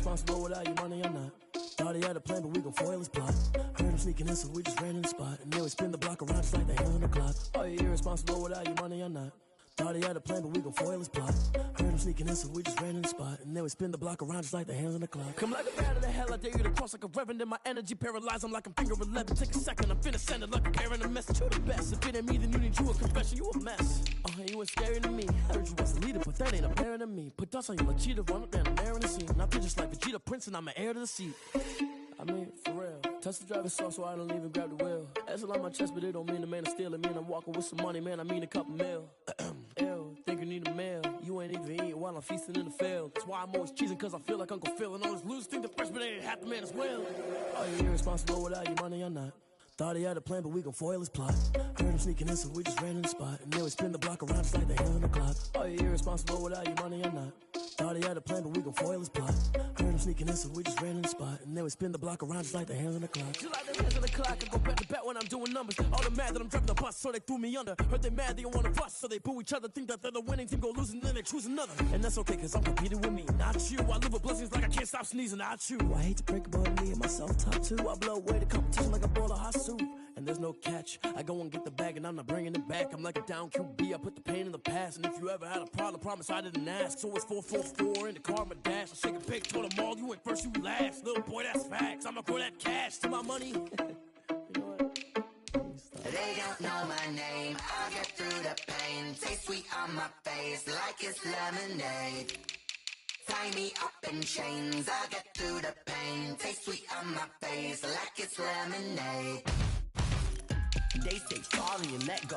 irresponsible without your money or not. Thought he had a plan, but we gon' foil his plot. Heard him sneaking in, so we just ran in the spot. And then we spin the block around just like the hands on the clock. Are you irresponsible without your money or not? Thought he had a plan, but we gon' foil his plot. Heard him sneaking in, so we just ran in the spot. And then we spin the block around just like the hands on the clock. Come like a bat of the hell, I dare you to cross like a reverend. In my energy paralyzed, I'm like I'm finger 11. Take a second, I'm finna send it like I'm carrying a message to the best. If it ain't me, then you need you a confession, you a mess. You ain't scary to me. Heard you was a leader, but that ain't apparent to me. Put dust on you like Cheetah, run up down the air in the scene. Now I just like Vegeta Prince, and I'm an heir to the seat. I mean, for real. Touch the driver's sauce so I don't even grab the wheel. That's on my chest, but it don't mean the man is stealing. Man, I'm walking with some money, man, I mean a couple mil. Ew, think you need a meal. You ain't even eating while I'm feasting in the field. That's why I'm always cheesing, cause I feel like Uncle Phil. And all those losers think the freshman ain't half the man as well. Are you irresponsible without your money or not? Thought he had a plan, but we gon' foil his plot. Heard him sneaking in, so we just ran in the spot. And then we spin the block around just like the hands on the clock. Are you irresponsible without your money or not? Thought he had a plan, but we gon' foil his plot. Heard him sneaking in, so we just ran in the spot. And then we spin the block around just like the hands on the clock. Just like the hands on the clock, I go back to back when I'm doing numbers. All the mad that I'm driving the bus, so they threw me under. Heard they mad, they don't wanna bust, so they boo each other. Think that they're the winning team, go losing, then they choose another. And that's okay, cause I'm competing with me, not you. I live with blessings like I can't stop sneezing, not you. I hate to break about me and myself top two. I blow away the competition like a bowl of hot soup. And there's no catch. I go and get the bag and I'm not bringing it back. I'm like a down QB, I put the pain in the past. And if you ever had a problem, promise I didn't ask. So it's 444 in the car, my dash. I shake a pic, told them all, you went first, you last. Little boy, that's facts. I'ma throw that cash to my money. You know what? They don't know my name, I'll get through the pain. Taste sweet on my face like it's lemonade. Tie me up in chains, I'll get through the pain. Taste sweet on my face like it's lemonade. They say fall and you let go,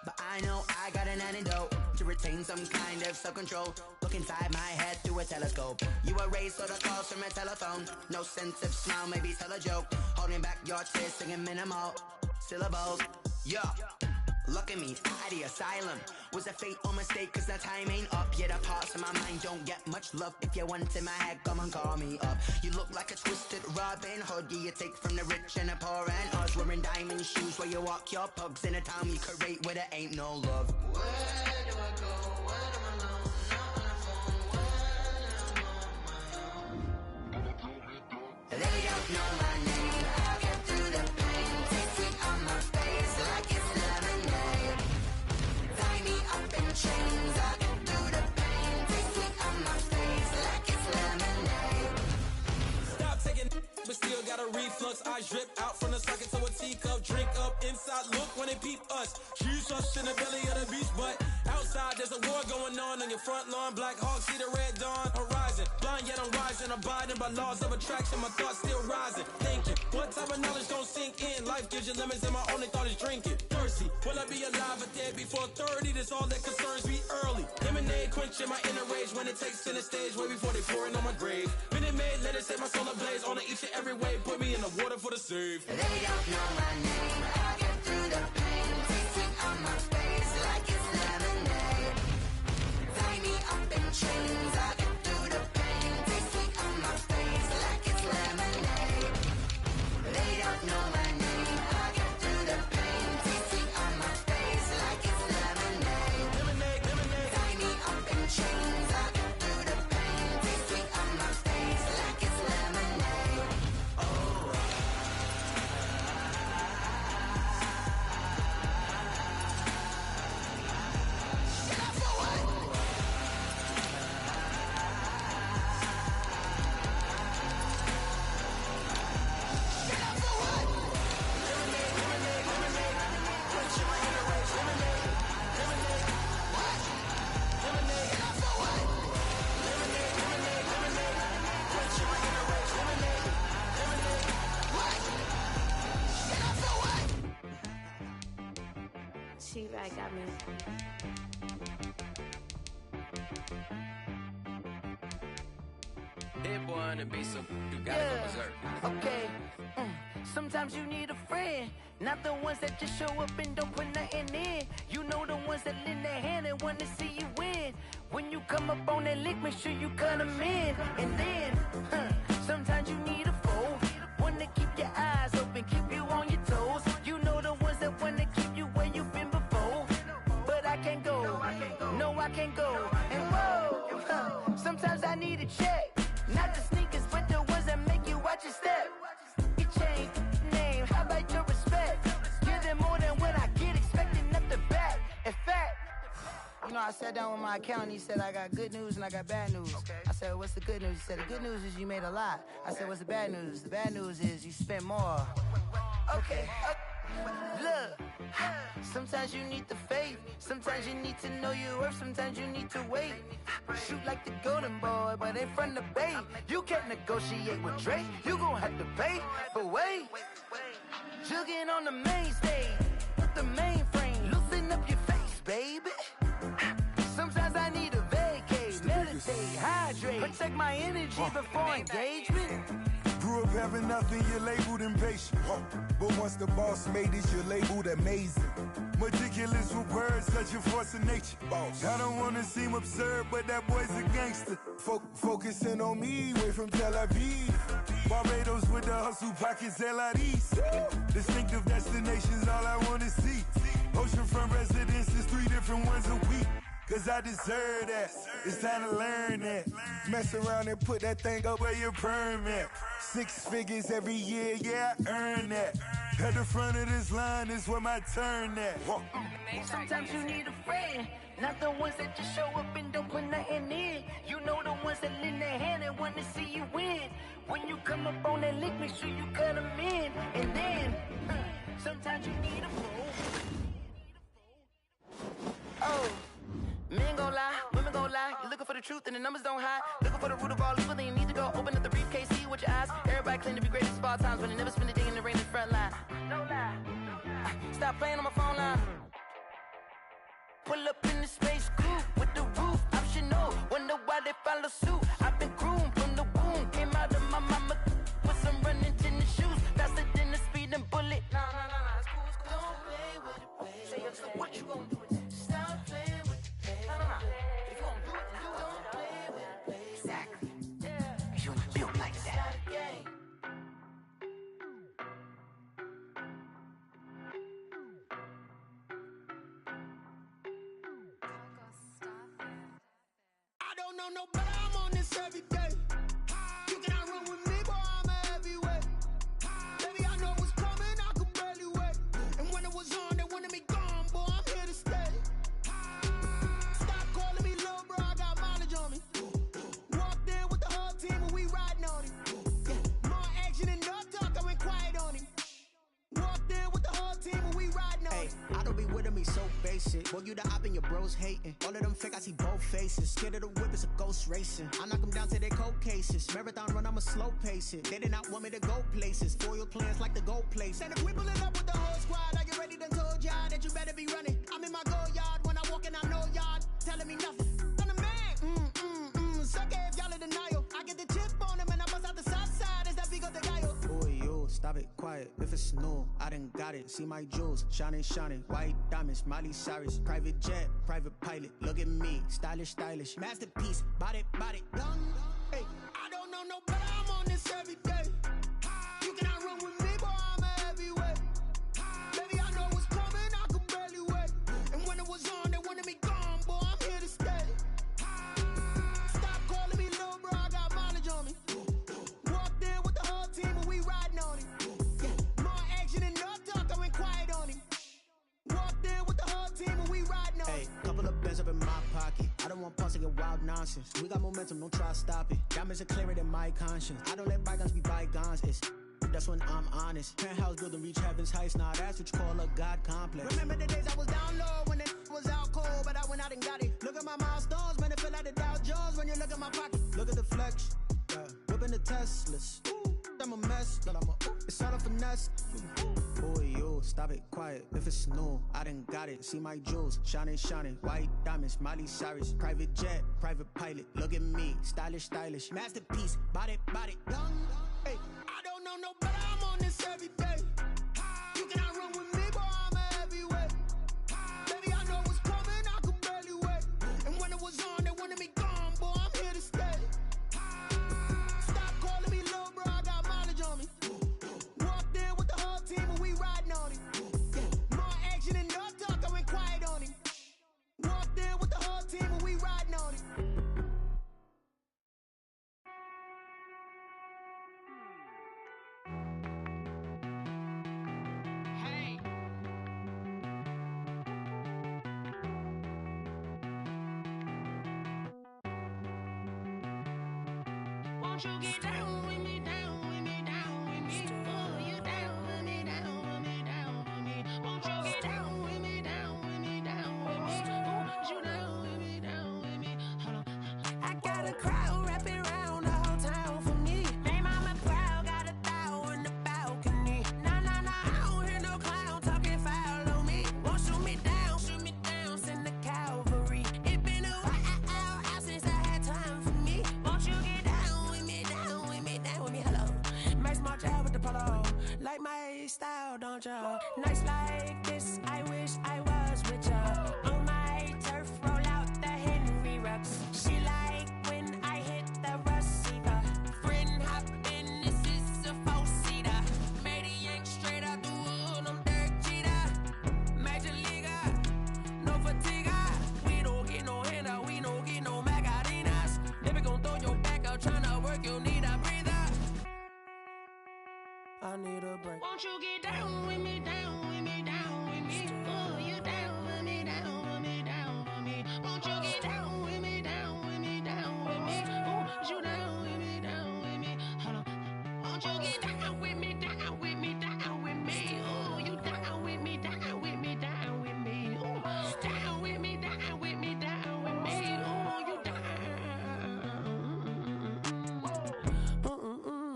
but I know I got an antidote to retain some kind of self-control. Look inside my head through a telescope. You erase all the calls from a telephone. No sense of smile, maybe tell a joke. Holding back your tears, singing minimal syllables. Yeah, look at me, out of the asylum. Was a fate or mistake, cause the time ain't up. Yet the parts of my mind don't get much love. If you want in my head, come and call me up. You look like a twisted Robin Hood. Yeah, you take from the rich and the poor and us. Wearing diamond shoes where you walk your pugs. In a town you create where there ain't no love. Where do I go? When I'm alone? Not on the phone. When I'm on my own. They don't know my name. I'll get through the pain. Taste sweet on my face like it's lemonade. Tie me up in chains. I'll get through the pain. Taste sweet on my face like it's lemonade. Stop taking, but still got a reflux. Eyes drip out from the socket to a teacup. Drink up inside, look when they peep us. Shoes us in the belly of the beach, but outside there's a war going on your front lawn. Black Hawk, see the red dawn horizon. Blind yet I'm rising, abiding by laws of attraction. My thoughts still rising. Thinking, what type of knowledge don't sink in? Life gives you lemons, and my only thought is drinking. Thirsty, will I be alive or dead before 30? That's all that concerns me early. Lemonade quenching my inner rage when it takes center stage, way before they pour it on my grave. Minute Maid, let it set my soul ablaze. On each and every way, put me in the water for the save. They don't know my name. I'll get through the pain. Taste sweet on my face like it's lemonade. Tie me up in chains. I'll get through the pain. Taste sweet on my face like it's lemonade. They don't know my name. I'll get through the pain. Taste sweet on my face like it's lemonade. Lemonade, lemonade. Tie me up in chains. I'll get through the pain. Taste sweet on my face like it's lemonade. She-Rag got me. That boy on the beat, so you gotta go berserk. Okay. Sometimes you need a friend, not the ones that just show up and don't put nothing in. You know the ones that lend their hand and want to see you win. When you come up on that lick, make sure you cut them in. And then, sometimes you need a foe, one to keep your eyes open, keep you on your toes. You know the ones that want to keep you where you've been before. But I can't go, no I can't go. And whoa, sometimes I need a check, not the sneakers sat down with my accountant. He said, I got good news and I got bad news. Okay. I said, what's the good news? He said, the good news is you made a lot. I said, what's the bad news? The bad news is you spent more. Okay. Look, sometimes you need the faith. Sometimes you need to know your worth. Sometimes you need to wait. Shoot like the golden boy, but in front of the bay. You can't negotiate with Drake. You gon' have to pay. But wait, jugging on the main stage, the mainframe, loosen up your face, baby. Sometimes I need a vacate, meditate, hydrate, protect my energy before engagement. Grew up having nothing, you're labeled impatient. But once the boss made it, you're labeled amazing. Meticulous with words, such a force of nature. I don't wanna seem absurd, but that boy's a gangster. Focusing on me, way from Tel Aviv. Barbados with the hustle pockets, LIDs. Distinctive destinations, all I wanna see. Oceanfront residences, 3 different ones a week. Cause I deserve that, it's time to learn that. Mess around and put that thing up where your perm at. 6 figures every year, yeah, I earn that. At the front of this line is where my turn at. Sometimes you need a friend, not the ones that just show up and don't put nothing in. You know the ones that lend their hand and want to see you win. When you come up on that lick, make sure you cut them in. And then, sometimes you need a fool. Oh. Men gon' lie, women gon' lie. You're looking for the truth and the numbers don't hide. Looking for the root of all evil, then you need to go open up the briefcase, see with your eyes. Everybody claim to be great at small times, but they never spend a day in the rain in the front line. No lie. Stop playing on my phone line. Pull up in the space coupe with the roof optional. Wonder why they follow suit. I've been groomed from the womb. Came out of my mama with some running tennis shoes. Faster than the speeding bullet. Nah, it's cool, it's cool. Don't play with it, baby. Say, so what you gon' do with that? Stop playing with it. If you don't do it, then don't play with it, baby. Exactly. Yeah. You ain't built like that. I don't know no better, I'm on this every day. You cannot run with me, boy, I'm a heavyweight. Baby, I know what's coming, I could barely wait. And when it was on, they wanted me gone, boy, I'm here to stay. So basic. Boy, you the op and your bros hating. All of them fake, I see both faces. Scared of the whip, it's a ghost racing. I knock them down to their cold cases. Marathon run, I'ma slow pace it. They did not want me to go places. Foil plans like the gold place. And if we pulling up with the whole squad, I get ready to told y'all that you better be running. I'm in my go yard. When I walk in, I know y'all telling me nothing. I'm the man. Suck it if y'all in denial. I get the chip on them and I bust out the south side. Is that big of the guy? Boy, yo, stop it, quiet. If it's new, I done got it. See my jewels, shining, white diamonds, Miley Cyrus, private jet, private pilot. Look at me, stylish, masterpiece, body, young. Hey, I don't know no better, I'm on this every day. You cannot run with me, boy, I'm a heavyweight. Baby, I know what's coming, I could barely wait. And when it was on, they wanted me gone, boy, I'm here to stay. Stop calling me little bro, I got mileage on me. Walked in with the whole team and we riding on it. More action and no talk, I went quiet on him. Walked in with the whole team and we riding on it. Hey, couple of bands up in my pocket. I don't want pause to get wild nonsense. We got momentum, don't try to stop it. Diamonds are clearer than my conscience. I don't let bygones be bygones. That's when I'm honest. Penthouse building reach heaven's heights. Now that's what you call a God complex. Remember the days I was down low when it was out cold, but I went out and got it. Look at my milestones, man, it feel like the Dow Jones when you look at my pocket. Look at the flex, whipping the Teslas. I'm a mess, but it's all a finesse. Boy, yo, stop it, quiet. If it's new, I done got it. See my jewels, shining, white diamonds, Miley Cyrus, private jet, private pilot. Look at me, stylish, masterpiece, body, young. Hey, I don't know no better, I'm on this every day. You cannot run with me, boy, I'm a heavyweight. Baby, I know what's coming, I could barely wait. And when it was on, they wanted me gone, boy, I'm here to stay. Stop calling me little bro, I got mileage on me. Walked in with the whole team and we riding on it. More action and no talk, I went quiet on him. Walked in with the whole team and we riding on it. Won't you get down with me, down with me, down with me? Oh, you down with me, down with me, down with me. Won't you get down with me, down with me, down with me? Oh, you down with me, down with me? Hold on. I got a crowd wrapping around the whole town for me. Hey, mama proud, got a thou in the balcony. Nah, nah, nah, I don't hear no clown talking foul on me. Won't shoot me down, send the cavalry. It been a while since I had time for me. Won't you get down with me, down with me, down with me? Hello, Max March out with the polo. Like my style, don't ya? Nights like this, I wish I was with ya. On my turf, roll out the Henry Rux. She like when I hit the receiver. Friend hop in, this is a four-seater. Made a yank straight out the wood, I'm Derek Jeter. Major leaguer, no fatigue. We don't get no handout, we don't get no Magarinas. Never gon' throw your back out, tryna work, you need a breather. I need a break. Won't you get down with me, down with me, down with me? Oh, you down with me, down with me, down with me? Won't you get down with me, down with me, down with me? Oh, you down with me, down with me? Hold on. Won't you get down with me, down with me, down with me? Oh, you down with me, down with me, down with me? Oh, down with me, down with me, down with me? Oh, you down.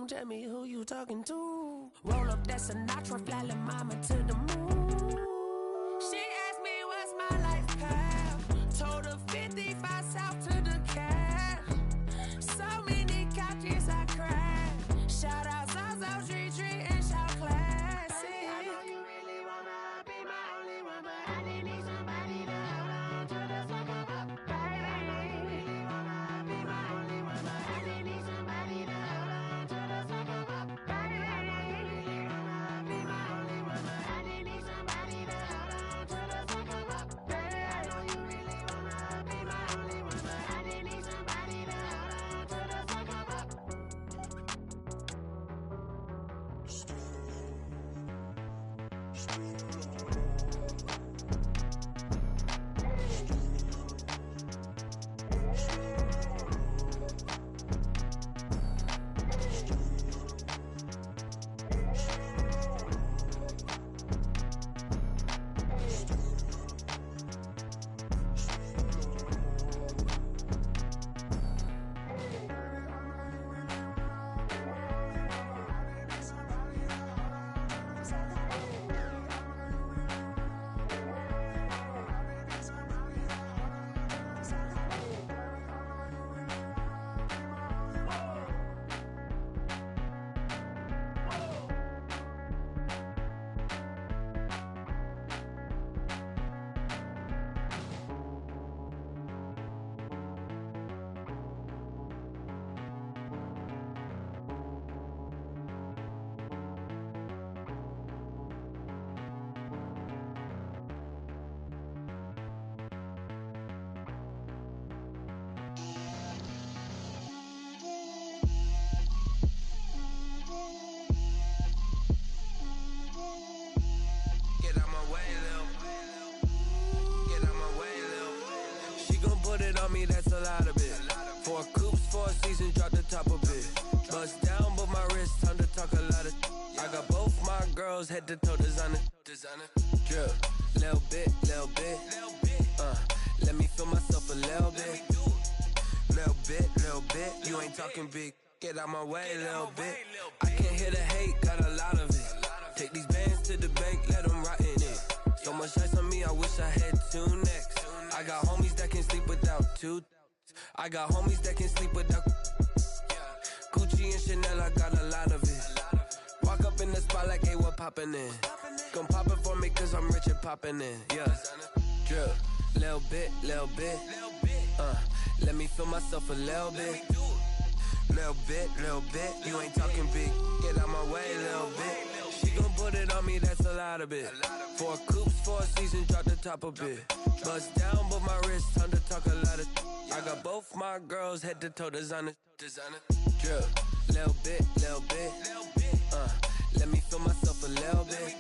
Tell me who you talking to. Roll up that Sinatra, fly la mama to the moon. She asked me what's my life path. Told her 55 south to the cat. So many couches I crashed. Shout out Zaza, Tree, and shout classy. I know you really wanna be my only one, but I didn't need somebody to hold on to the fuck up, baby. I know you really wanna be my only one, but I didn't need somebody to hold on to the fuck up, baby. I know you really wanna be my only one, but I didn't need somebody to hold on to the fuck up, baby. I know you really wanna be my only one, but I didn't need somebody to hold on to the fuck up. On me, that's a lot of it. 4 coops, 4 seasons, drop the top a bit. Bust down, but my wrist, time to talk a lot of. I got both my girls head to toe designer. Drip, little bit, little bit. Let me feel myself a little bit. Little bit. You ain't talking big. Get out my way, little bit. I can't hear the hate, got a lot of it. Take these bands to the bank, let them rot in it. So much ice on me, I wish I had 2 necks. I got homies that can sleep without 2. I got homies that can sleep without Gucci and Chanel, I got a lot of it. Walk up in the spot like, hey, what poppin' in? Come pop it for me, cause I'm rich and poppin' in, yeah. Drip, little bit. Let me feel myself a little bit. Little bit. You ain't talking big. Get out my way, little bit. She gon' put it on me, that's a lot of it. 4 coops, 4 seasons, drop the top a bit. Bust down, but my wrist, time to talk a lot of. I got both my girls head to toe designer. Drip, little bit. Let me feel myself a little bit.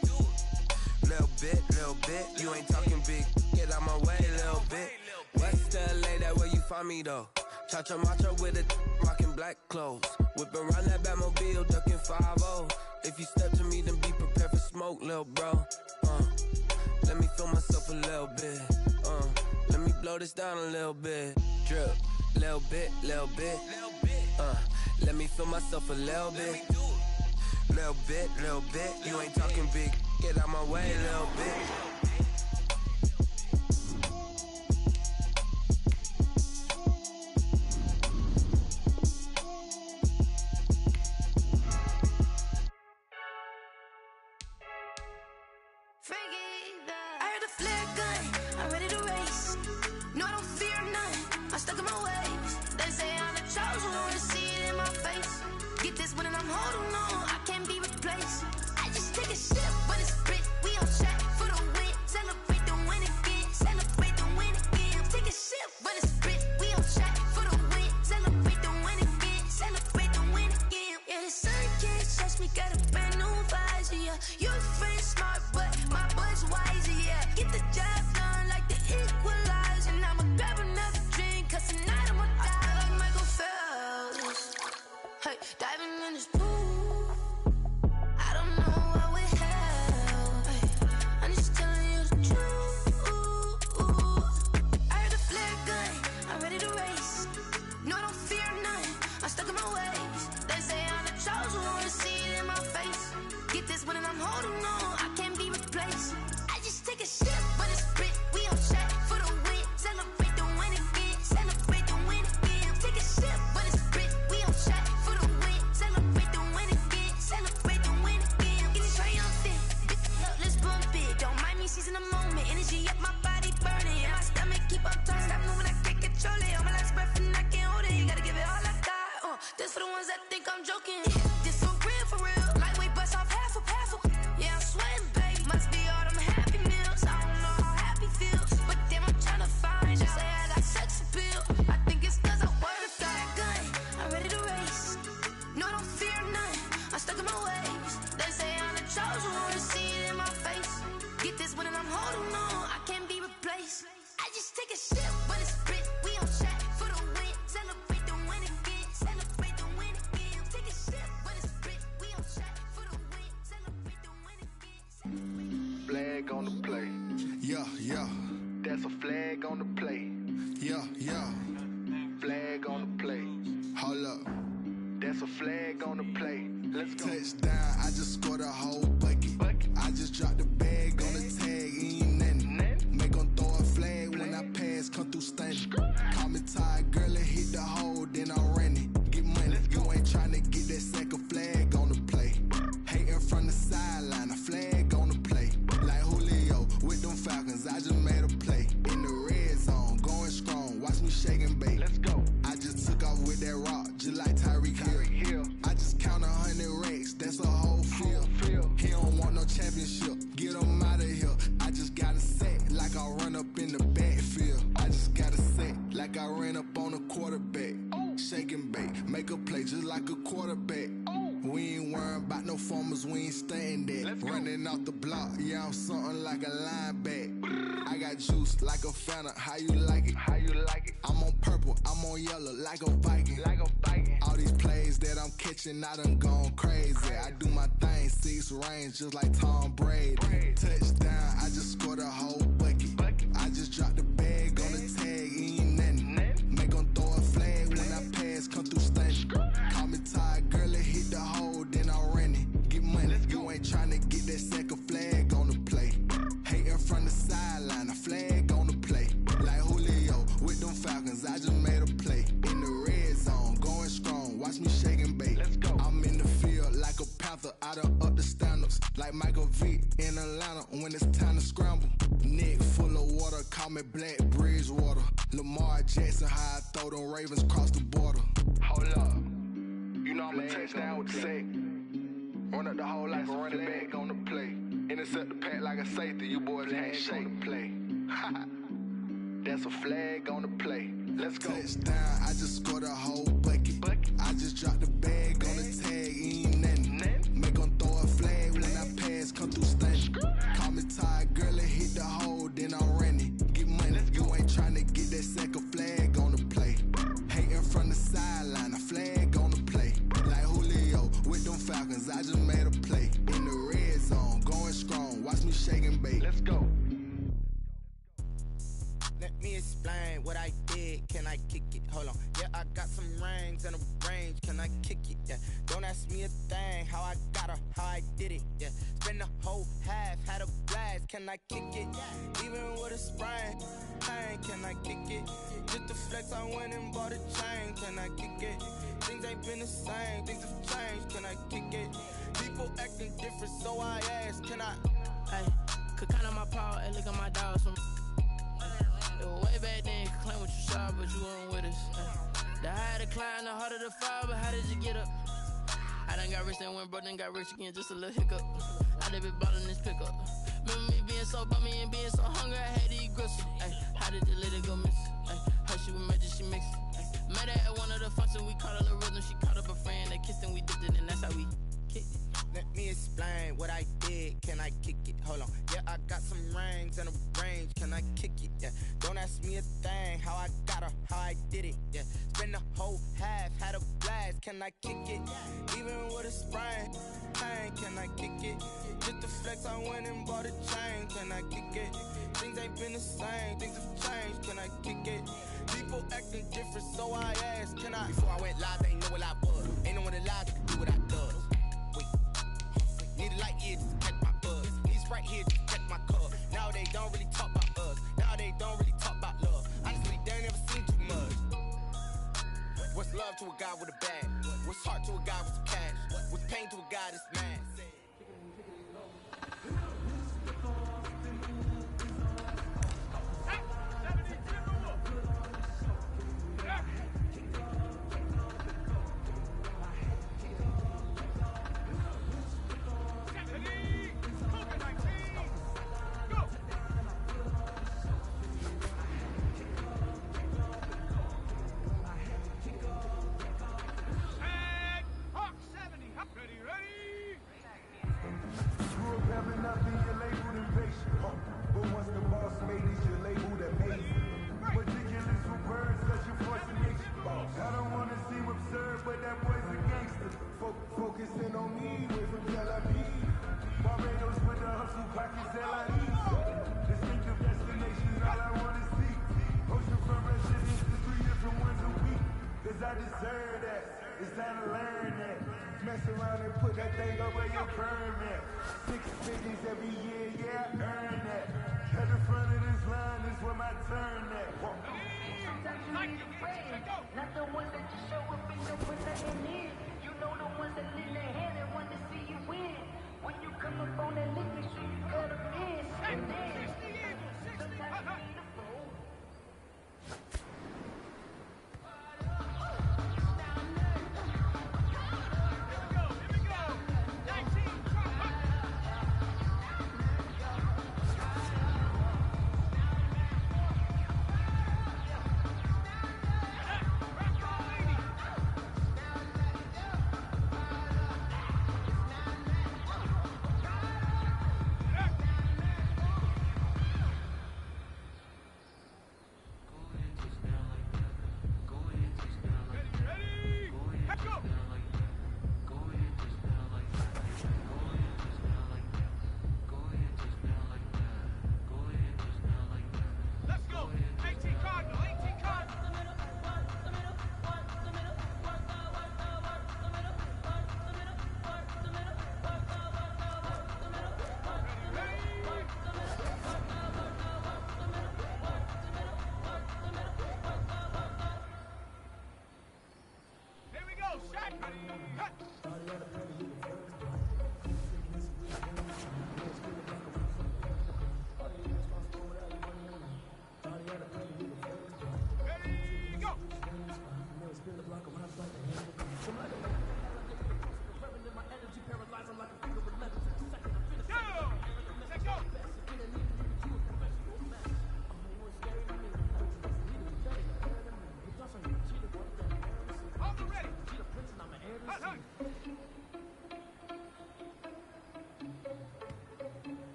Little bit. You ain't talking big. Get out my way, little bit. West LA, that where you find me though. Cha-cha matcha with it, rockin' black clothes. Whipping around that Batmobile, ducking 5-0. If you step to me, then be prepared for smoke, lil' bro. Let me feel myself a little bit. Let me blow this down a little bit. Drip, little bit, little bit. Let me feel myself a little bit. Little bit, little bit. You ain't talking big. Get out my way, little bit. I done gone crazy. I do my thing, 6 range, just like Tom Brady. Touchdown, I just scored a whole bucket. I just dropped the bag on the tag, ain't nothing. Make them throw a flag when I pass, come through stunning. Call me tired, girl, it hit the hole, then I ran it. Get money, you ain't tryna get that second flag on the play. Hating from the sideline, a flag on the play. Like Julio with them Falcons, I just made a play. In the red zone, going strong, watch me shake and bake. I'm in the field like a panther, I done up the standards. Like Michael Vick in Atlanta when it's time to scramble. Neck full of water, call me Black Bridgewater. Lamar Jackson, how I throw them Ravens cross the border. Hold up, you know I'm a touchdown with the sack. Run up the whole life, run it back on the play. Intercept the pack like a safety, you boys ain't shake the play. That's a flag on the play. Let's go. Touchdown, I just scored a whole bucket. I just dropped the bag on the tag, ain't nothing. Make them throw a flag when I pass, come through stunning. Call me tired, girl, it hit the hole, then I ran it. Get money, you ain't tryna get that second flag on the play. Hating from the sideline, a flag on the play. Like Yeah, I got some rings and a range. Can I kick it? Yeah. Don't ask me a thing. How I got her, how I did it. Yeah. Spend the whole half, had a blast. Can I kick it? Even with a sprain, pain. Can I kick it? Just to flex, I went and bought a chain. Can I kick it? Things ain't been the same. Things have changed. Can I kick it? People acting different, so I ask. Can I? Hey, could count on my power and look at my dogs from. It was way back then, could claim what you saw, but you weren't with us. The higher the climb, the harder the fall, but how did you get up? I done got rich, then went broke, then got rich again, just a little hiccup. I done been ballin' this pickup. Remember me being so bummy and being so hungry, I had to eat gristle. Ay, how did the lady go miss? Ay, her she was magic, she mixed. Met her at one of the functions, we caught a little rhythm, she caught up a friend, they kissed and we dipped it, and that's how we kicked it. Let me explain what I did. Can I kick it? Hold on. Yeah, I got some rings and a range. Can I kick it? Yeah. Don't ask me a thing. How I got her, how I did it. Yeah. Spend the whole half, had a blast. Can I kick it? Even with a sprain, pain. Can I kick it? Just to flex, I went and bought a chain. Can I kick it? Things ain't been the same. Things have changed. Can I kick it? People acting different, so I asked. Can I? Before I went live, they ain't know what I was. Ain't no one alive that can do what I does. Need a light here just to catch my buzz. Need Sprite here just to catch my cup. Now they don't really talk about us. Now they don't really talk about love. Honestly, they ain't never seen too much. What's love to a guy with a bag? What's heart to a guy with some cash? What's pain to a guy that's mad?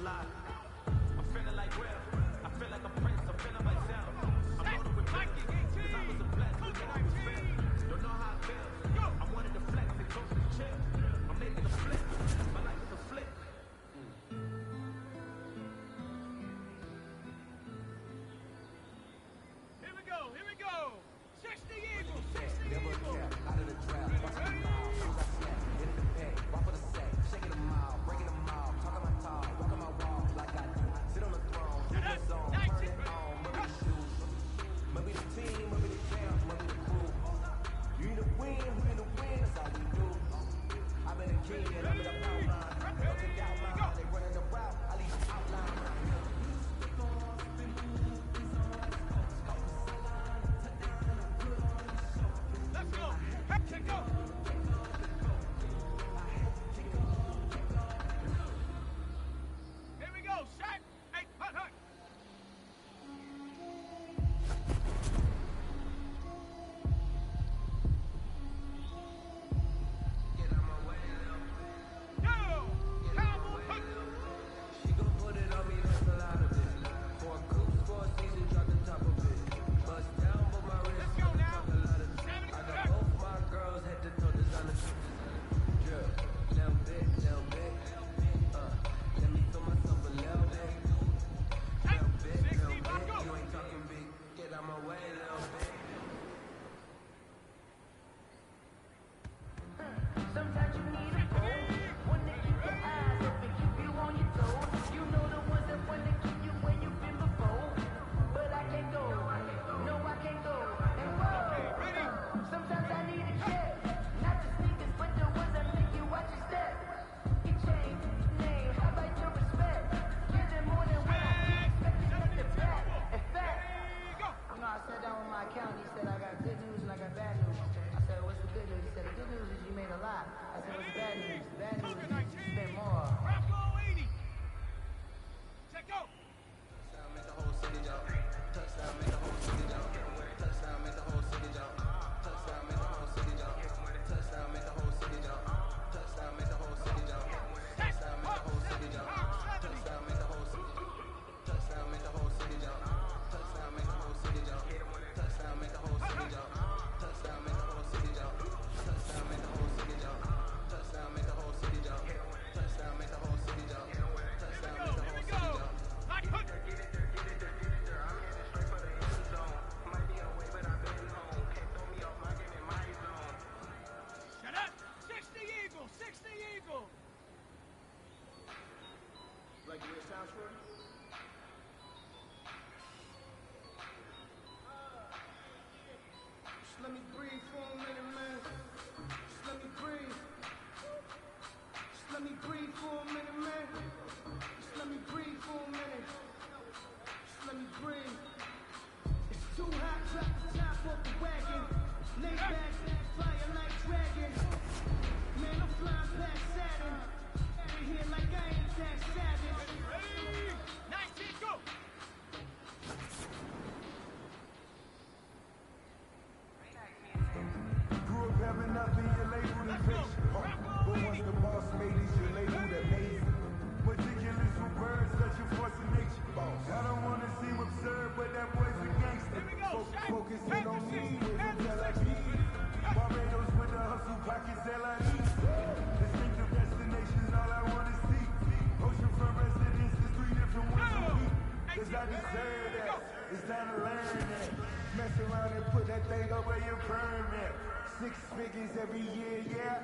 lot. I'm feeling like Will. I feel like a prince. I'm feeling myself. I'm loaded with bills. Cause I was a blessed. But then I was fair. Don't know how it feels. I wanted to flex and go to the chill. I'm making a flip. My life is a flip. Here we go. 60 Eagles. 60 Eagles. Out of the trap. Watching them all. Soon as I snap. Get in the bag. Walk for the sack. Shaking them all. Breaking them all. Talking my talk. Walking my walk like I do. Sit on the throne. Do the zone. Turn it on. Maybe the shoes. Maybe the team. Maybe the champ. Maybe the crew. You need to win. We need to win. That's all we do. I've been a king and I've been a outline. Don't take out line. They running the route. I leave the outline. Let's go. Check go. Here we go. Shot. Hey, hut. She gon' put it on me, that's a lot of it. For a coupe, for a season, drop the top of it. Bust down, but my wrist, talk a lot of it. I got both my girls, head to toe, designer. Drill, little bit. Let me feel myself a little bit. Little bit. You ain't talking big. Get out my way, little bit. Sometimes you need a phone, one to keep your eyes open, keep you on your toes. You know the ones that want to keep you where you've been before. But I can't go, no I can't go. And whoa, sometimes I need a check. Not the sneakers, but the ones that make you watch your step. Your chain, name, how about your respect? Give them more than what I expect to get the back. In fact, you know I sat down with my accountant, he said I got good news and I got bad news. I said, what's the good news? He said, the good news is you made a lot. I said, what's the bad news? The bad news is you spent more. Bravo 80. Check go. Touchdown, make the whole city jump. Touchdown, make the whole city jump. Touchdown, make the whole city jump. Touchdown, make the whole city jump. Touchdown, make the whole city jump. Touchdown, make the whole city jump. Touchdown, make the whole city jump. Touchdown, make the whole city jump. Touchdown, make the whole city jump. Touchdown, make the whole city jump. Touchdown, make the whole city jump. Touchdown, make the whole city jump. Touchdown, make the whole city jump. Touchdown, make the whole city jump. Touchdown, make the whole city jump. Touchdown, make the whole city jump. Shut up. 60 Eagles. 60 Eagles. Like to hear a sound for it? Just let me breathe for a minute, man. Just let me breathe. Just let me breathe for a minute, man. Just let me breathe for a minute. Just let me breathe. It's too hot, drop the top off the wagon. Lay back, fire like dragon. Man, I'm flying past Saturn. Out of here like I ain't that savage. Ready? 19, go. Grew up having nothing, you're labeled impatient. But once the boss made it, you're labeled amazing. Meticulous with words, such a force of nature. I don't wanna seem absurd, but that boy's a gangster. Focusing on me with the Tel-Aviv. Barbados with the hustle pockets, L.I.E. Distinctive destinations, all I wanna see. Oceanfront residences, 3 different ones a week. Cause I deserve that, it's time to learn that. Mess around and put that thing over your permit. 6 figures every year, yeah,